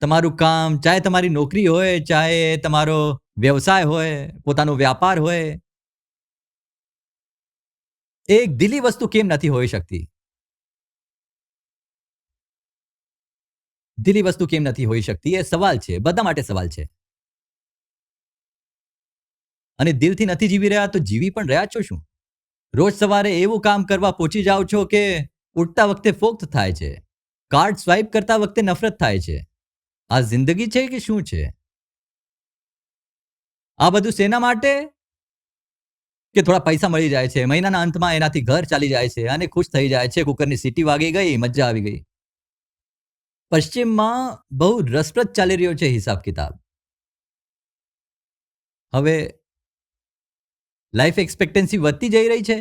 તમારું કામ, ચાહે તમારી નોકરી હોય, ચાહે તમારો વ્યવસાય હોય, પોતાનો વ્યાપાર હોય, એ એક દિલી વસ્તુ કેમ નથી હોઈ શકતી? દિલી વસ્તુ કેમ નથી હોઈ શકતી? એ સવાલ છે. બધા માટે સવાલ છે. અને દિલથી નથી જીવી રહ્યા તો જીવી પણ રહ્યા છો શું? રોજ સવારે એવું કામ કરવા પહોંચી જાઓ છો કે ઉઠતા વખતે ફોક્ત થાય છે. કાર્ડ સ્વાઇપ કરતા વખતે નફરત થાય છે. આ જિંદગી છે કે શું છે? આ બધું શેના માટે? કે થોડા પૈસા મળી જાય છે. મહિનાના અંતમાં એનાથી ઘર ચાલી જાય છે અને ખુશ થઈ જાય છે. કુકરની સીટી વાગી ગઈ, મજા આવી ગઈ. પશ્ચિમમાં બહુ રસપ્રદ ચાલી રહ્યો છે હિસાબ કિતાબ. હવે લાઈફ એક્સપેક્ટન્સી વધતી જઈ રહી છે.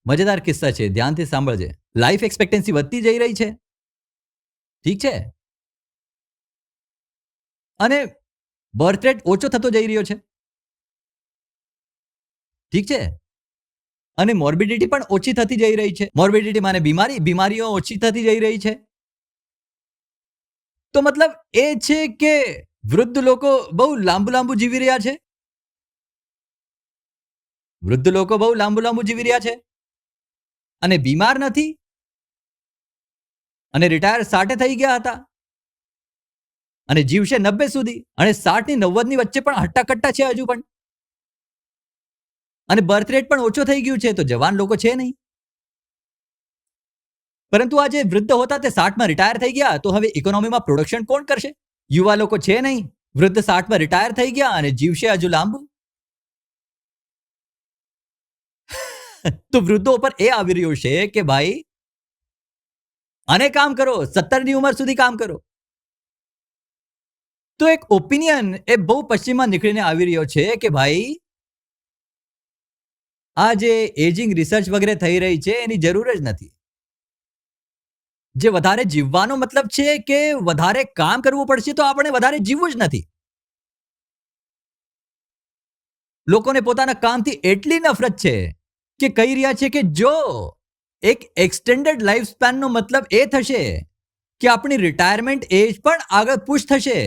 મજેદાર કિસ્સા છે, ધ્યાનથી સાંભળજે. લાઈફ એક્સપેક્ટન્સી વધતી જઈ રહી છે. ઠીક છે. અને બર્થ રેટ ઓછો થતો જઈ રહ્યો છે. ઠીક છે. અને મોર્બિડિટી પણ ઓછી થતી જઈ રહી છે. મોર્બિડિટી માને બીમારીઓ ઓછી થતી જઈ રહી છે. તો મતલબ એ છે કે વૃદ્ધ લોકો બહુ લાંબુ જીવી રહ્યા છે. વૃદ્ધ લોકો બહુ લાંબુ જીવી રહ્યા છે અને બીમાર નથી અને રિટાયર 60 થઈ ગયા હતા અને જીવશે 90 સુધી અને 60 ની 90 ની વચ્ચે પણ હટ્ટા-કટ્ટા છે હજુ પણ. અને બર્થ રેટ પણ ઓછો થઈ ગયું છે તો જવાન લોકો છે નહીં. પરંતુ આ જે વૃદ્ધ હતા તે 60માં રિટાયર થઈ ગયા તો હવે ઇકોનોમીમાં પ્રોડક્શન કોણ કરશે? યુવા લોકો છે નહીં. વૃદ્ધ 60માં રિટાયર થઈ ગયા અને જીવશે હજુ લાંબુ. તો વૃદ્ધો પર એ આવી રહ્યું છે કે ભાઈ આને કામ કરો, 70 ની ઉંમર સુધી કામ કરો. તો એક ઓપિનિયન એ બહુ પશ્ચિમમાં નીકળીને આવી રહ્યો છે કે ભાઈ આ જે એજિંગ રિસર્ચ વગેરે થઈ રહી છે એની જરૂર જ નથી. જે વધારે જીવવાનો મતલબ છે કે વધારે કામ કરવું પડશે તો આપણે વધારે જીવવું જ નથી. લોકોને પોતાના કામથી એટલી નફરત છે કે કહી રહ્યા છે કે જો એક એક્સટેન્ડેડ લાઈફ સ્પેનનો મતલબ એ થશે કે આપણી રિટાયરમેન્ટ એજ પણ આગળ પુશ થશે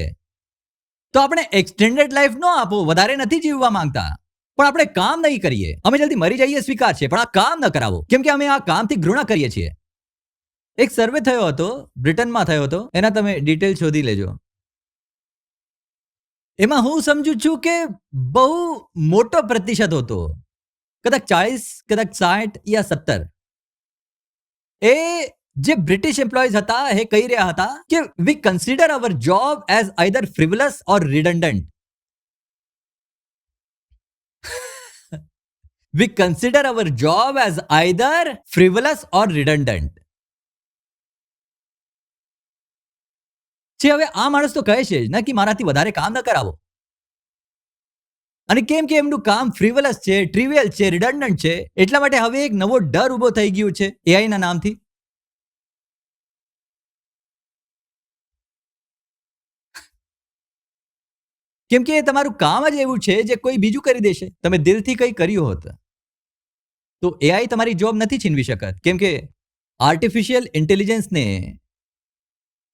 તો આપણે એક્સટેન્ડેડ લાઈફ ન આપો. વધારે નથી જીવવા માંગતા પણ આપણે કામ નહીં કરીએ. અમે જલ્દી મરી જઈએ સ્વીકાર છે પણ આ કામ ન કરાવો કેમ કે અમે આ કામથી ઘૃણા કરીએ છીએ. એક સર્વે થયો હતો, બ્રિટનમાં થયો હતો. એના તમે ડિટેલ શોધી લેજો. એમાં હું સમજુ છું કે બહુ મોટો પ્રતિશત હતો, કદાચ 40, કદાચ 60 યા 70. એ જે બ્રિટિશ એમ્પ્લોઈઝ હતા એ કહી રહ્યા હતા કે વી કન્સિડર અવર જોબ એઝ આઈધર ફ્રિવલસ ઓર રિડન્ડન્ટ. વી કન્સિડર અવર જોબ એઝ આઈધર ફ્રિવલસ ઓર રિડન્ડન્ટ. હવે આ માણસ તો કહે છે જ ને કે મારાથી વધારે કામ ન કરાવો. અને કેમ કે એમનું કામ ફ્રીવલસ છે, ટ્રિવિયલ છે, રિડન્ડન્ટ છે, એટલા માટે હવે એક નવો ડર ઉભો થઈ ગયો છે એઆઈ ના નામથી. કેમ કે તમારું કામ જ એવું છે જે કોઈ બીજું કરી દેશે. તમે દિલથી કંઈ કર્યું હોત તો એઆઈ તમારી જોબ નથી છીનવી શકત. કેમ કે આર્ટિફિશિયલ ઇન્ટેલિજન્સને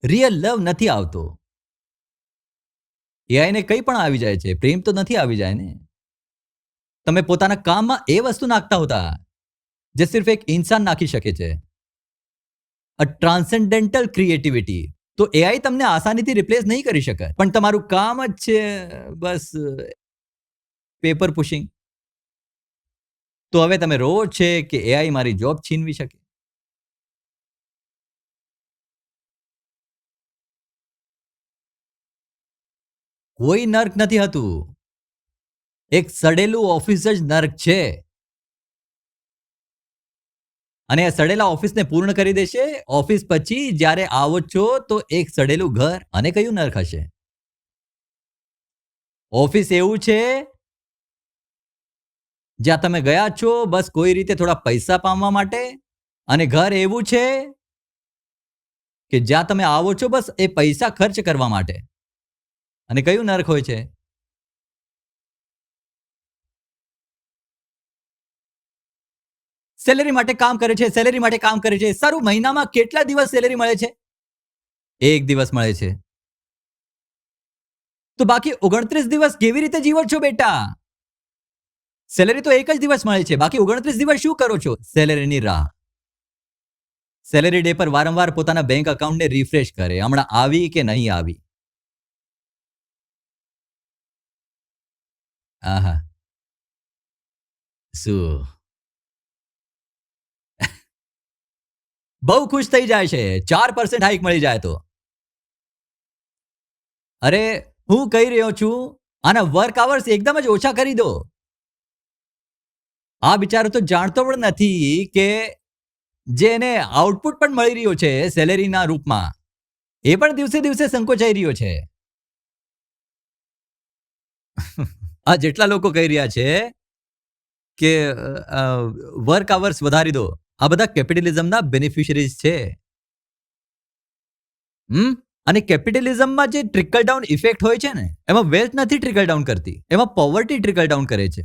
રિયલ લવ નથી આવતો. એઆઈને કંઈ પણ આવી જાય છે, પ્રેમ તો નથી આવી જાય ને. તમે પોતાના કામમાં એ વસ્તુ નાખતા હતા જે સિર્ફ એક ઇન્સાન નાખી શકે છે, અ ટ્રાન્સેન્ડેન્ટલ ક્રિએટિવિટી. તો એઆઈ તમને આસાનીથી રિપ્લેસ નહીં કરી શકે પણ તમારું કામ જ છે બસ પેપર પુશિંગ. તો હવે તમે રો છે કે એઆઈ મારી જોબ છીનવી શકે. કોઈ નર્ક નથી હતું. એક સડેલું ઓફિસ જ નર્ક છે. અને આ સડેલા ઓફિસને પૂર્ણ કરી દેશે. ઓફિસ પછી જ્યારે આવો છો તો એક સડેલું ઘર અને કયું નર્ક હશે? ઓફિસ એવું છે જ્યાં તમે ગયા છો બસ કોઈ રીતે થોડા પૈસા પામવા માટે અને ઘર એવું છે કે જ્યાં તમે આવો છો બસ એ પૈસા ખર્ચ કરવા માટે. અને કયું નર્ક હોય છે? સેલેરી માટે કામ કરે છે, સેલેરી માટે કામ કરે છે. સારું, મહિનામાં કેટલા દિવસ સેલેરી મળે છે? 1 દિવસ મળે છે. તો બાકી 29 દિવસ કેવી રીતે જીવો છો બેટા? સેલેરી તો એક જ દિવસ મળે છે, બાકી 29 દિવસ શું કરો છો? સેલેરીની રાહ. સેલેરી ડે પર વારંવાર પોતાના બેંક એકાઉન્ટને રિફ્રેશ કરે, હમણાં આવી કે નહીં આવી. આહા, શું બહુ ખુશ થઈ જાય છે 4% હાઈક મળી જાય તો. અરે, હું કહી રહ્યો છું, આના વર્ક અવર્સ એકદમ જ ઓછા કરી દો. આ બિચારો તો જાણતો પણ નથી કે જે એને આઉટપુટ પણ મળી રહ્યો છે સેલેરીના રૂપમાં, એ પણ દિવસે દિવસે સંકોચાઈ રહ્યો છે. આ જેટલા લોકો કહી રહ્યા છે કે વર્ક અવર્સ વધારી દો, આ બધા કેપિટલિઝમના બેનિફિશરીઝ છે. અને કેપિટલિઝમમાં જે ટ્રિકલ ડાઉન ઇફેક્ટ હોય છે ને, એમાં વેલ્થ નથી ટ્રિકલ ડાઉન કરતી, એમાં પોવર્ટી ટ્રિકલ ડાઉન કરે છે.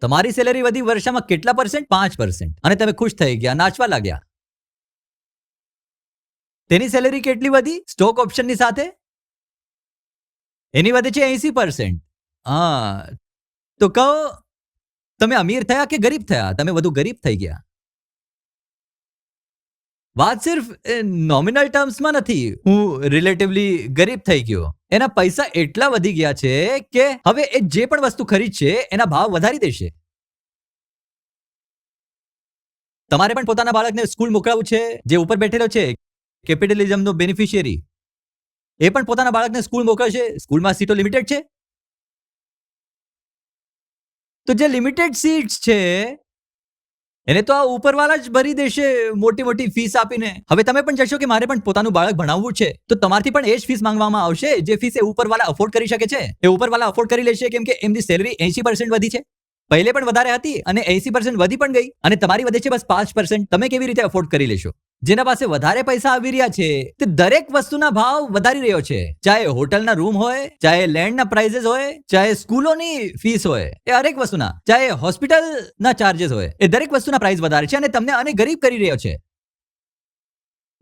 તમારી સેલેરી વધી વર્ષમાં કેટલા %? 5%. અને તમે ખુશ થઈ ગયા, નાચવા લાગ્યા. તેની સેલેરી કેટલી વધી સ્ટોક ઓપ્શનની સાથે? એની વધે છે 80%. હા, તો કહો તમે અમીર થયા કે ગરીબ થયા? તમે વધુ ગરીબ થઈ ગયા. વાત સિર્ફ નોમિનલ ટર્મ્સમાં નથી, હું રિલેટિવલી ગરીબ થઈ ગયો. એના પૈસા એટલા વધી ગયા છે કે હવે એ જે પણ વસ્તુ ખરીદશે એના ભાવ વધારી દેશે. તમારે પણ પોતાના બાળકને સ્કૂલ મોકલાવવું છે, જે ઉપર બેઠેલો છે કેપિટલિઝમનો બેનિફિશિયરી, એ પણ પોતાના બાળકને સ્કૂલ મોકલશે. સ્કૂલમાં સીટો લિમિટેડ છે, તો જે લિમિટેડ સીટ્સ છે એને તો આ ઉપરવાળા જ ભરી દેશે મોટી મોટી ફીસ આપીને. હવે તમે પણ જશો કે મારે પણ પોતાનું બાળક ભણાવવું છે, તો તમારથી પણ એ જ ફીસ માંગવામાં આવશે જે ફીસ એ ઉપરવાળા અફોર્ડ કરી શકે છે. એ ઉપરવાળા અફોર્ડ કરી લેશે કેમ કે એમની સેલરી 80% વધી છે. પહેલે પણ વધારે હતી અને 80% વધી પણ ગઈ, અને તમારી વધે છે બસ 5%. તમે કેવી રીતે અફોર્ડ કરી લેશો? જેના પાસે વધારે પૈસા આવી રહ્યા છે તે દરેક વસ્તુના ભાવ વધારી રહ્યો છે. ચાહે હોટલના રૂમ હોય, ચાહે લેન્ડના પ્રાઇઝીસ હોય, ચાહે સ્કૂલોની ફીસ હોય, એ હરેક વસ્તુના, ચાહે હોસ્પિટલના ચાર્जेस હોય, એ દરેક વસ્તુના પ્રાઇસ વધારે છે અને તમને અને ગરીબ કરી રહ્યો છે.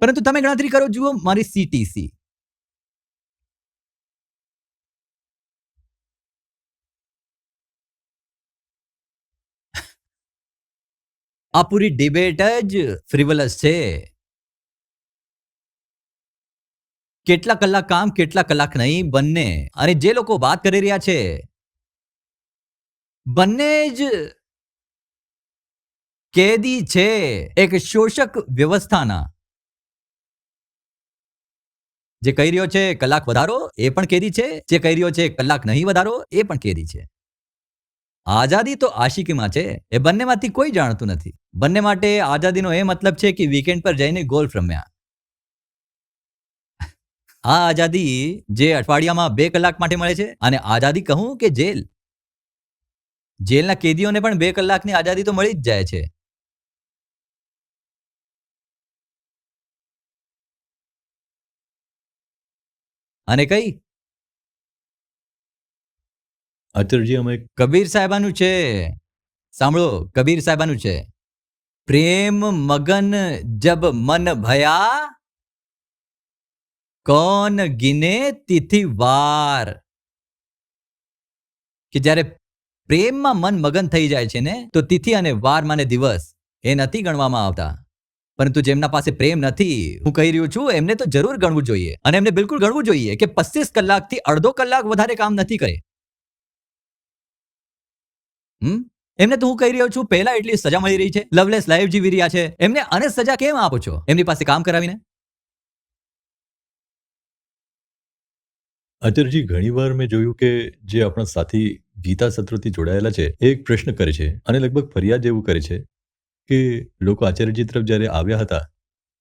પરંતુ તમે ગણતરી કરો, જુઓ મારી CTC. આ પૂરી ડિબેટ જ ફ્રિવલસ છે. કેટલા કલાક કામ, કેટલા કલાક નહીં, બંને. અને જે લોકો વાત કરી રહ્યા છે બંને જ કેદી છે એક શોષક વ્યવસ્થાના. જે કહી રહ્યો છે કલાક વધારો, એ પણ કેદી છે. જે કહી રહ્યો છે કલાક નહીં વધારો, એ પણ કેદી છે. આઝાદી તો આશિકીમાં છે, એ બંનેમાંથી કોઈ જાણતું નથી. બંને માટે આઝાદીનો એ મતલબ છે કે વીકેન્ડ પર જઈને ગોલ્ફ રમ્યા. આ આઝાદી જે અઠવાડિયામાં 2 કલાક માટે મળે છે, અને આઝાદી કહું કે જેલ. જેલના કેદીઓને પણ 2 કલાકની આઝાદી તો મળી જ જાય છે. અને કઈ આચાર્યજી, અમે કબીર સાહેબાનું છે. સાંભળો, કબીર સાહેબાનું છે. પ્રેમ મગન જબ મન ભયા, કોન ગિને તિથિ વાર. કે જ્યારે પ્રેમમાં મન મગન થઈ જાય છે ને, તો તિથિ અને વાર માને દિવસ એ નથી ગણવામાં આવતા. પરંતુ જેમના પાસે પ્રેમ નથી, હું કહી રહ્યો છું, એમને તો જરૂર ગણવું જોઈએ. અને એમને બિલકુલ ગણવું જોઈએ કે 25 કલાકથી અડધો કલાક વધારે કામ નથી કરે. એમને તો હું કહી રહ્યો છું, પહેલા એટલી સજા મળી રહી છે, લવલેસ લાઈફ જીવી રહ્યા છે, એમને અને સજા કેમ આપો છો એમની પાસે કામ કરાવીને? આચાર્યજી, ઘણીવાર મેં જોયું કે જે આપણા સાથી ગીતા સત્રોથી જોડાયેલા છે, એ એક પ્રશ્ન કરે છે અને લગભગ ફરિયાદ એવું કરે છે કે લોકો આચાર્યજી તરફ જ્યારે આવ્યા હતા,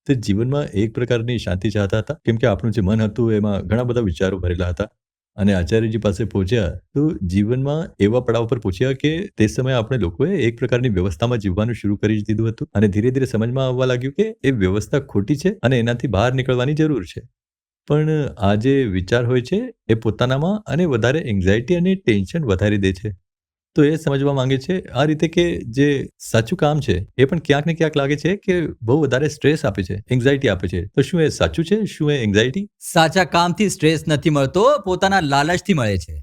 તે જીવનમાં એક પ્રકારની શાંતિ ચાહતા હતા, કેમ કે આપણું જે મન હતું એમાં ઘણા બધા વિચારો ભરેલા હતા. અને આચાર્યજી પાસે પહોંચ્યા તો જીવનમાં એવા પડાવ પર પહોંચ્યા કે તે સમયે આપણે લોકોએ એક પ્રકારની વ્યવસ્થામાં જીવવાનું શરૂ કરી જ દીધું હતું, અને ધીરે ધીરે સમજમાં આવવા લાગ્યું કે એ વ્યવસ્થા ખોટી છે અને એનાથી બહાર નીકળવાની જરૂર છે. પણ આ જે વિચાર હોય છે એ પોતાનામાં અને વધારે એન્ઝાયટી અને ટેન્શન વધારી દે છે. તો એ સમજવા માંગે છે આ રીતે કે જે સાચું કામ છે એ પણ ક્યાંક ને ક્યાંક લાગે છે કે બહુ વધારે સ્ટ્રેસ આપે છે, એન્ઝાયટી આપે છે. તો શું એ સાચું છે? શું એ એન્ઝાયટી? સાચા કામથી સ્ટ્રેસ નથી મળતો, પોતાના લાલચથી મળે છે.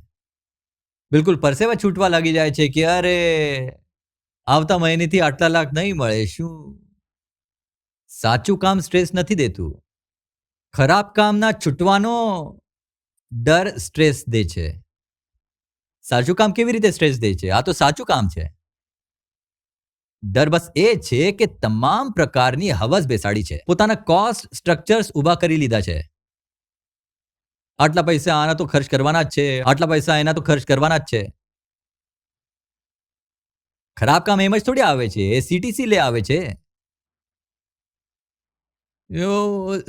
બિલકુલ પરસેવા છૂટવા લાગી જાય છે કે અરે આવતા મહિનેથી આટલા લાખ નહીં મળે. શું સાચું કામ સ્ટ્રેસ નથી દેતું. ખરાબ કામના છૂટવાનો ડર સ્ટ્રેસ દે છે. સાચું કામ કેવી રીતે સ્ટ્રેસ દે છે? આ તો સાચું કામ છે. ડર બસ એ છે કે તમામ પ્રકારની હવસ બેસાડી છે. પોતાના કોસ્ટ સ્ટ્રક્ચર્સ ઊભા કરી લીધા છે. આટલા પૈસા આના તો ખર્ચ કરવાના જ છે, આટલા પૈસા એના તો ખર્ચ કરવાના જ છે. ખરાબ કામ એમ જ થોડી આવે છે, એ સીટીસી લે આવે છે.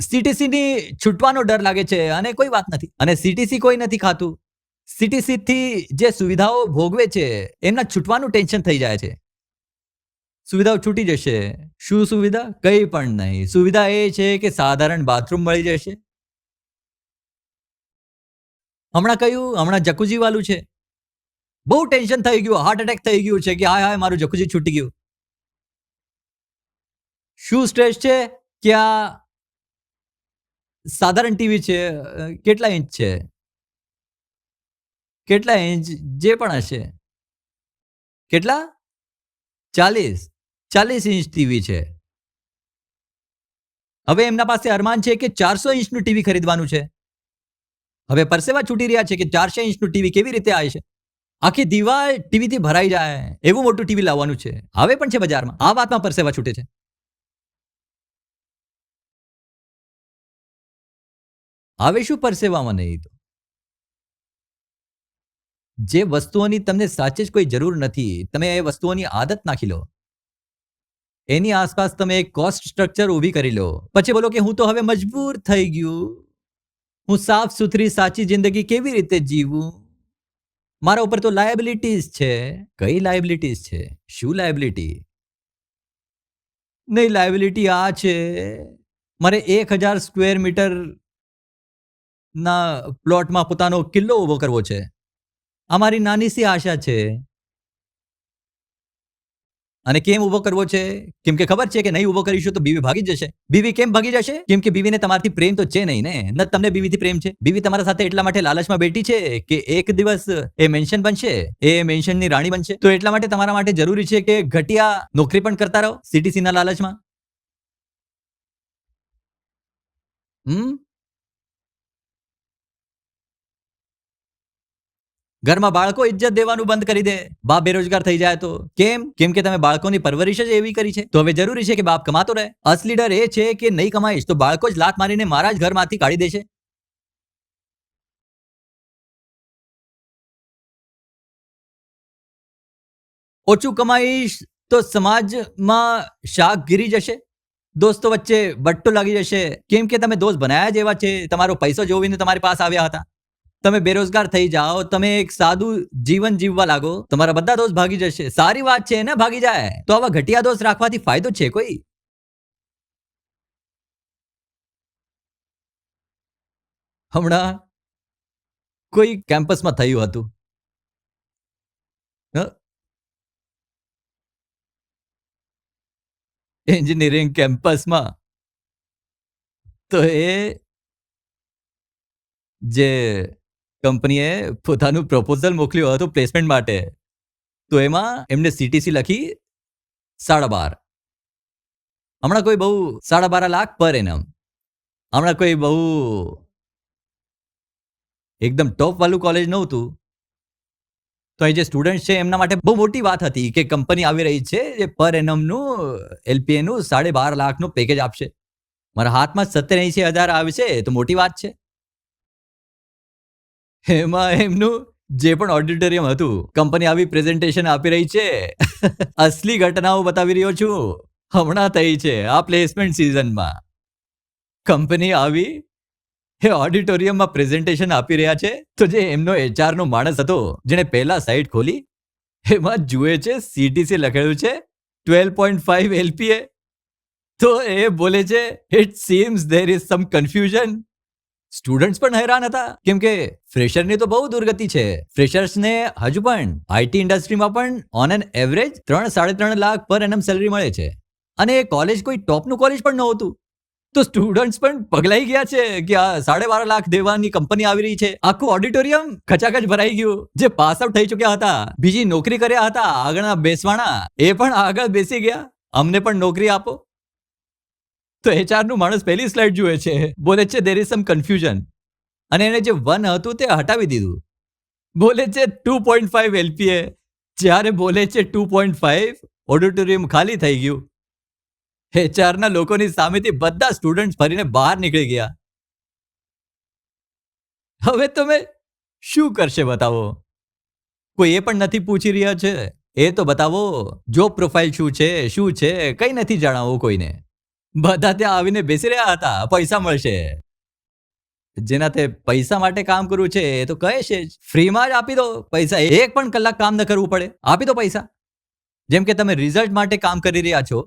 સીટીસી ની છૂટવાનો ડર લાગે છે અને કોઈ વાત નથી. અને સીટીસી કોઈ નથી ખાતું. સીટીસી થી જે સુવિધાઓ ભોગવે છે એમના છૂટવાનું ટેન્શન થઈ જાય છે. સુવિધાઓ છૂટી જશે. શું સુવિધા? કંઈ પણ નહીં. સુવિધા એ છે કે સાધારણ બાથરૂમ મળી જશે. હમણાં જકુજી વાળું છે. બહુ ટેન્શન થઈ ગયું, હાર્ટ એટેક થઈ ગયું છે કે હાય હાય મારું જકુજી છૂટી ગયું. શું સ્ટ્રેસ છે કે આ સાધારણ ટીવી છે, કેટલા ઇંચ છે, કેટલા ઇંચ જે પણ હશે, કેટલા 40 ઇંચ ટીવી છે. હવે એમના પાસે અરમાન છે કે 400 ઇંચનું ટીવી ખરીદવાનું છે. હવે પરસેવા છૂટી રહ્યા છે કે 400 ઇંચનું ટીવી કેવી રીતે આવે છે. આખી દિવાલ ટીવીથી ભરાઈ જાય એવું મોટું ટીવી લાવવાનું છે. હવે પણ છે બજારમાં. આ વાતમાં પરસેવા છૂટે છે. આવે શું પરસેવામાં નહીં તો? જે વસ્તુઓની તમને સાચે જ કોઈ જરૂર નથી, તમે એ વસ્તુઓની આદત નાખી લો. એની આસપાસ તમે એક કોસ્ટ સ્ટ્રક્ચર ઊભી કરી લો. પછી બોલો કે હું તો હવે મજબૂર થઈ ગયું. હું સાફ સુથરી સાચી જિંદગી કેવી રીતે જીવું? મારા ઉપર તો લાયબિલિટીઝ છે. કઈ લાયબિલિટીઝ છે? શું લાયબિલિટી? નહીં, લાયબિલિટી આ છે, મારે 1000 સ્ક્વેર મીટર ના પ્લોટમાં પોતાનો કિલ્લો ઉભો કરવો છે. આ મારી નાની સી આશા છે. અને કેમ ઉભો કરવો છે? કેમ કે ખબર છે કે નહીં ઉભો કરીશું તો બીવી ભાગી જશે. બીવી કેમ ભાગી જશે? કેમ કે બીવીને તમારથી પ્રેમ તો છે નહીં ને. ન તમને બીવીથી પ્રેમ છે. બીવી તમારા સાથે એટલા માટે લાલચમાં બેઠી છે કે એક દિવસ એ મેન્શન બનશે, એ મેન્શનની રાણી બનશે. તો એટલા માટે તમારા માટે જરૂરી છે કે ઘટિયા નોકરી પણ કરતા રહો સીટીસીના લાલચમાં. ઘરમાં બાળકો ઇજ્જત દેવાનું બંધ કરી દે. બાપ બેરોજગાર થઈ જાય તો કેમ? કેમ કે તમે બાળકોની પરવરિશ જ એવી કરી છે. તો હવે જરૂરી છે કે બાપ કમાતો રહે. અસલી ડર એ છે કે નહીં કમાઈશ તો બાળકો જ લાત મારીને મારા જ ઘરમાંથી કાઢી દેશે. ઓછું કમાઈશ તો સમાજમાં શાક ગીરી જશે. દોસ્તો વચ્ચે બટ્ટો લાગી જશે. કેમ કે તમે દોસ્ત બનાયા જેવા છે. તમારો પૈસો જોવીને તમારી પાસે આવ્યા હતા. તમે બેરોજગાર થઈ જાઓ, તમે એક સાદું જીવન જીવવા લાગો, તમારા બધા દોસ્ત ભાગી જશે. સારી વાત છે ને ભાગી જાય. તો આવા ઘટિયા દોસ્ત રાખવાથી ફાયદો છે કોઈ? હમણાં કોઈ કેમ્પસમાં થયું હતું. એન્જિનિયરિંગ કેમ્પસમાં. તો એ જે કંપનીએ પોતાનું પ્રપોઝલ મોકલ્યું હતું પ્લેસમેન્ટ માટે, તો એમાં એમને સીટીસી લખી 12.5. હમણાં કોઈ બહુ 12.5 લાખ પર એનમ. હમણાં કોઈ બહુ એકદમ ટોપ વાળું કોલેજ નહોતું. તો એ જે સ્ટુડન્ટ છે એમના માટે બહુ મોટી વાત હતી કે કંપની આવી રહી છે જે પર એનમનું એલપીએનું 12.5 લાખનું પેકેજ આપશે. મારા હાથમાં 70-80 હજાર આવશે તો મોટી વાત છે. એમાં એમનું જે પણ ઓડિટોરિયમ હતું, કંપની આવી પ્રેઝન્ટેશન આપી રહી છે. અસલી ઘટનાઓ બતાવી રહ્યો છું. હમણાં થઈ છે આ પ્લેસમેન્ટ સિઝનમાં. કંપની આવી એ ઓડિટોરિયમમાં પ્રેઝન્ટેશન આપી રહ્યા છે. તો જે એમનો એચઆર નો માણસ હતો જેને પહેલા સાઇટ ખોલી, એમાં જુએ છે સીટીસી લખેલું છે 12.5 એલપીએ. તો એ બોલે છે it seems there is sum confusion. Students પણ હેરાન હતા કેમ કે ફ્રેશરની તો બહુ દુર્ગતિ છે. ફ્રેશર્સને હજુ પણ આઈટી ઇન્ડસ્ટ્રીમાં પણ ઓન એન એવરેજ 3-3.5 લાખ પર એનમ સેલરી મળે છે અને એ કોલેજ કોઈ ટોપનું કોલેજ પણ નહોતું. તો સ્ટુડન્ટ્સ પણ પગલાઈ ગયા છે કે આ 12.5 લાખ દેવાની કંપની આવી રહી છે. આખું ઓડિટોરિયમ ખચાખચ ભરાઈ ગયું. જે પાસ આઉટ થઈ ચૂક્યા હતા, બીજી નોકરી કર્યા હતા આગળના બેસવાના, એ પણ આગળ બેસી ગયા. અમને પણ નોકરી આપો. તો HR નું માણસ પહેલી સ્લાઇડ જુએ છે, બોલે છે there is some confusion અને એને જે 1 હતું તે હટાવી દીધું. બોલે છે 2.5 LPA. જ્યારે બોલે છે 2.5, ઓડિટોરિયમ ખાલી થઈ ગયું. HR ના લોકોની સામેથી બધા સ્ટુડન્ટ્સ ફરીને બહાર નીકળી ગયા. હવે તમે શું કરશે બતાવો? કોઈ એ પણ નથી પૂછી રહ્યા છે. એ તો બતાવો જોબ પ્રોફાઇલ શું છે કંઈ નથી જણાવવું કોઈને. બધા ત્યાં આવીને બેસી રહ્યા હતા, પૈસા મળશે. જેના તે પૈસા માટે કામ કરવું છે એ તો કહે છે જ ફ્રીમાં જ આપી દો પૈસા. 1 પણ કલાક કામ ન કરવું પડે, આપી દો પૈસા. જેમ કે તમે રિઝલ્ટ માટે કામ કરી રહ્યા છો,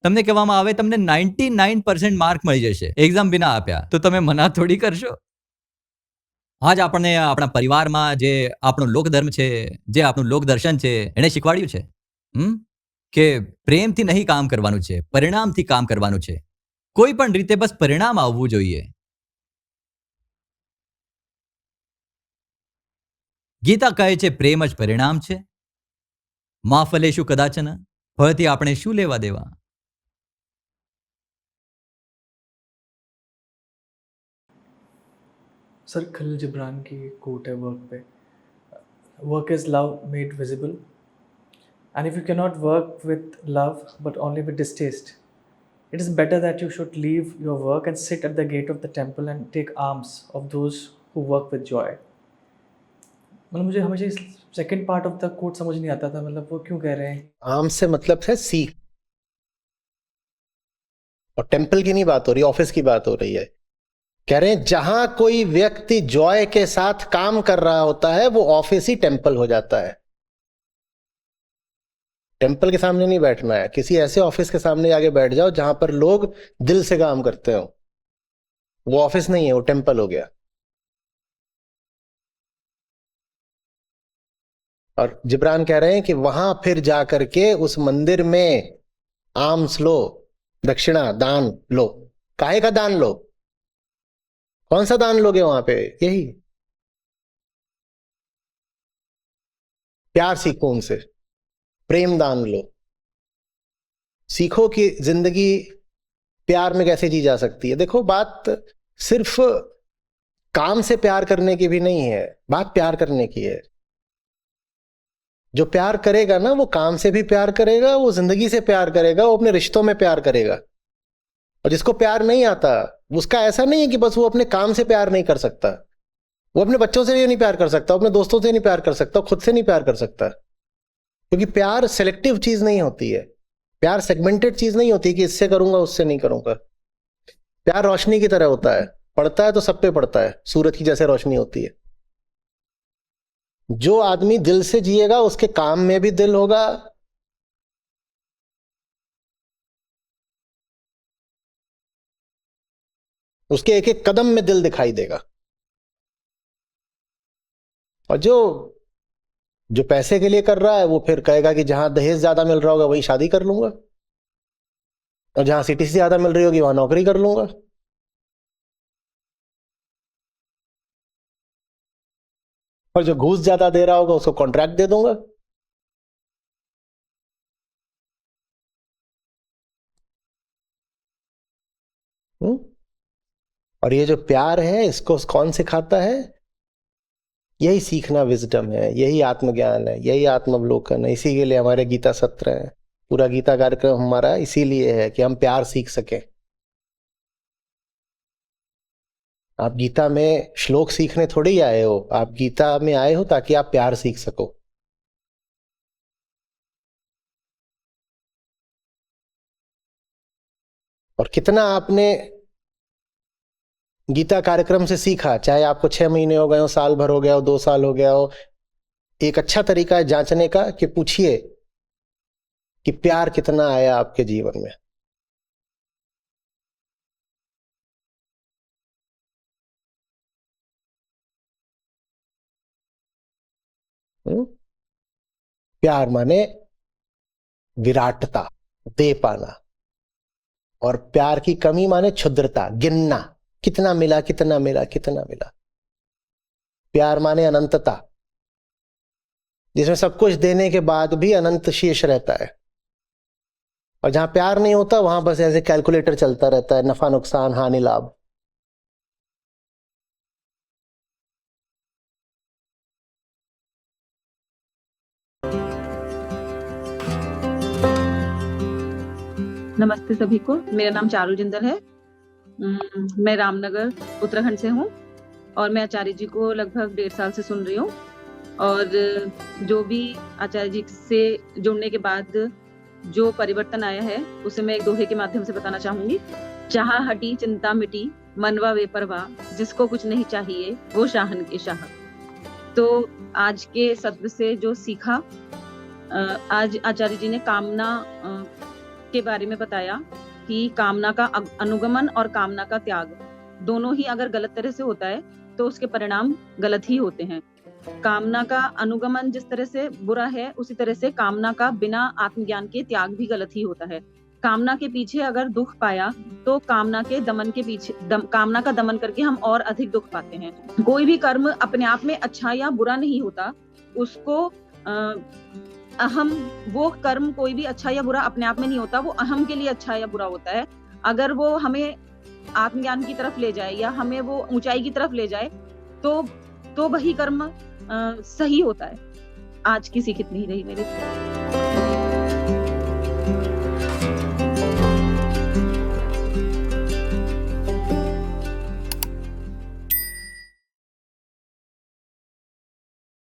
તમને કહેવામાં આવે તમને 99% માર્ક મળી જશે એક્ઝામ વિના આપ્યા, તો તમે મના થોડી કરશો. આજ આપણને આપણા પરિવારમાં જે આપણો લોકધર્મ છે, જે આપણું લોકદર્શન છે, એને શીખવાડ્યું છે કે પ્રેમથી નહીં કામ કરવાનું છે, પરિણામથી કામ કરવાનું છે. કોઈ પણ રીતે બસ પરિણામ આવવું જોઈએ. ગીતા કહે છે પ્રેમ જ પરિણામ છે. મા ફલેષુ કદાચન, ફળથી આપણે શું લેવા દેવા. सर खलील जिब्रान की कोट है वर्क पे, work is love made visible, and if you can not work with love but only with distaste, it is better that you should leave your work and sit at the gate of the temple and take alms of those who work with joy. मतलब मुझे हमेशा इस second part of the quote समझ नहीं आता था, मतलब वो क्यों कह रहे हैं. आम से मतलब है सीख, और टेम्पल की नहीं बात हो रही, ऑफिस की बात हो रही है. कह रहे हैं जहां कोई व्यक्ति जॉय के साथ काम कर रहा होता है वो ऑफिस ही टेम्पल हो जाता है. टेम्पल के सामने नहीं बैठना है, किसी ऐसे ऑफिस के सामने आगे बैठ जाओ जहां पर लोग दिल से काम करते हो. वो ऑफिस नहीं है, वो टेम्पल हो गया. और जिब्रान कह रहे हैं कि वहां फिर जाकर के उस मंदिर में आम्स लो, दक्षिणा दान लो. काहे का दान लो? कौन सा दान लोगे वहां पे? यही प्यार सीखो उनसे, प्रेम दान लो. सीखो कि जिंदगी प्यार में कैसे जी जा सकती है. देखो बात सिर्फ काम से प्यार करने की भी नहीं है, बात प्यार करने की है. जो प्यार करेगा ना वो काम से भी प्यार करेगा, वो जिंदगी से प्यार करेगा, वो अपने रिश्तों में प्यार करेगा. और जिसको प्यार नहीं आता उसका ऐसा नहीं है कि बस वो अपने काम से प्यार नहीं कर सकता, वो अपने बच्चों से भी नहीं प्यार कर सकता, अपने दोस्तों से नहीं प्यार कर सकता, खुद से नहीं प्यार कर सकता. क्योंकि प्यार सेलेक्टिव चीज नहीं होती है, प्यार सेगमेंटेड चीज नहीं होती कि इससे करूंगा उससे नहीं करूंगा. प्यार रोशनी की तरह होता है, पड़ता है तो सब पे पड़ता है, सूरज की जैसे रोशनी होती है. जो आदमी दिल से जिएगा उसके काम में भी दिल होगा, उसके एक एक कदम में दिल दिखाई देगा. और जो जो पैसे के लिए कर रहा है वो फिर कहेगा कि जहां दहेज ज्यादा मिल रहा होगा वहीं शादी कर लूंगा, और जहां सिटी से ज्यादा मिल रही होगी वहां नौकरी कर लूंगा. और जो घूस ज्यादा दे रहा होगा उसको कॉन्ट्रैक्ट दे दूंगा. और ये जो प्यार है इसको कौन सिखाता है? यही सीखना विजडम है, यही आत्मज्ञान है, यही आत्मावलोकन है. इसी के लिए हमारे गीता सत्र है, पूरा गीता कार्यक्रम हमारा इसीलिए है कि हम प्यार सीख सकें. आप गीता में श्लोक सीखने थोड़ी ही आए हो, आप गीता में आए हो ताकि आप प्यार सीख सको. और कितना आपने गीता कार्यक्रम से सीखा, चाहे आपको 6 महीने हो गए हो, साल भर हो गया हो, 2 साल हो गया हो, एक अच्छा तरीका है जांचने का कि पूछिए कि प्यार कितना आया आपके जीवन में. प्यार माने विराटता, दे पाना, और प्यार की कमी माने क्षुद्रता, गिनना, कितना मिला कितना मिला कितना मिला। प्यार माने अनंतता, जिसमें सब कुछ देने के बाद भी अनंत शेष रहता है। और जहां प्यार नहीं होता वहां बस ऐसे कैलकुलेटर चलता रहता है, नफा नुकसान हानि लाभ। नमस्ते सभी को, मेरा नाम चारू जिंदल है। मैं रामनगर उत्तराखंड से हूँ और मैं आचार्य जी को लगभग 1.5 साल से सुन रही हूँ। और जो भी आचार्य जी से जुड़ने के बाद जो परिवर्तन आया है उसे मैं एक दोहे के माध्यम से बताना चाहूंगी। चाह हटी चिंता मिटी, मनवा बेपरवाह, जिसको कुछ नहीं चाहिए वो शाहन के शाह। तो आज के सत्र से जो सीखा, आज आचार्य जी ने कामना के बारे में बताया कि कामना का अनुगमन और कामना का त्याग दोनों ही अगर गलत तरह से होता है तो उसके परिणाम गलत ही होते हैं। कामना का अनुगमन जिस तरह से बुरा है, उसी तरह से कामना का बिना आत्मज्ञान के त्याग भी गलत ही होता है। कामना के पीछे अगर दुख पाया तो कामना के दमन के पीछे कामना का दमन करके हम और अधिक दुख पाते हैं। कोई भी कर्म अपने आप में अच्छा या बुरा नहीं होता, उसको अहम, वो कर्म कोई भी अच्छा या बुरा अपने आप में नहीं होता, वो अहम के लिए अच्छा या बुरा होता है। अगर वो हमें आत्मज्ञान की तरफ ले जाए या हमें वो ऊंचाई की तरफ ले जाए तो वही कर्म सही होता है। आज की सीख इतनी ही रही मेरी।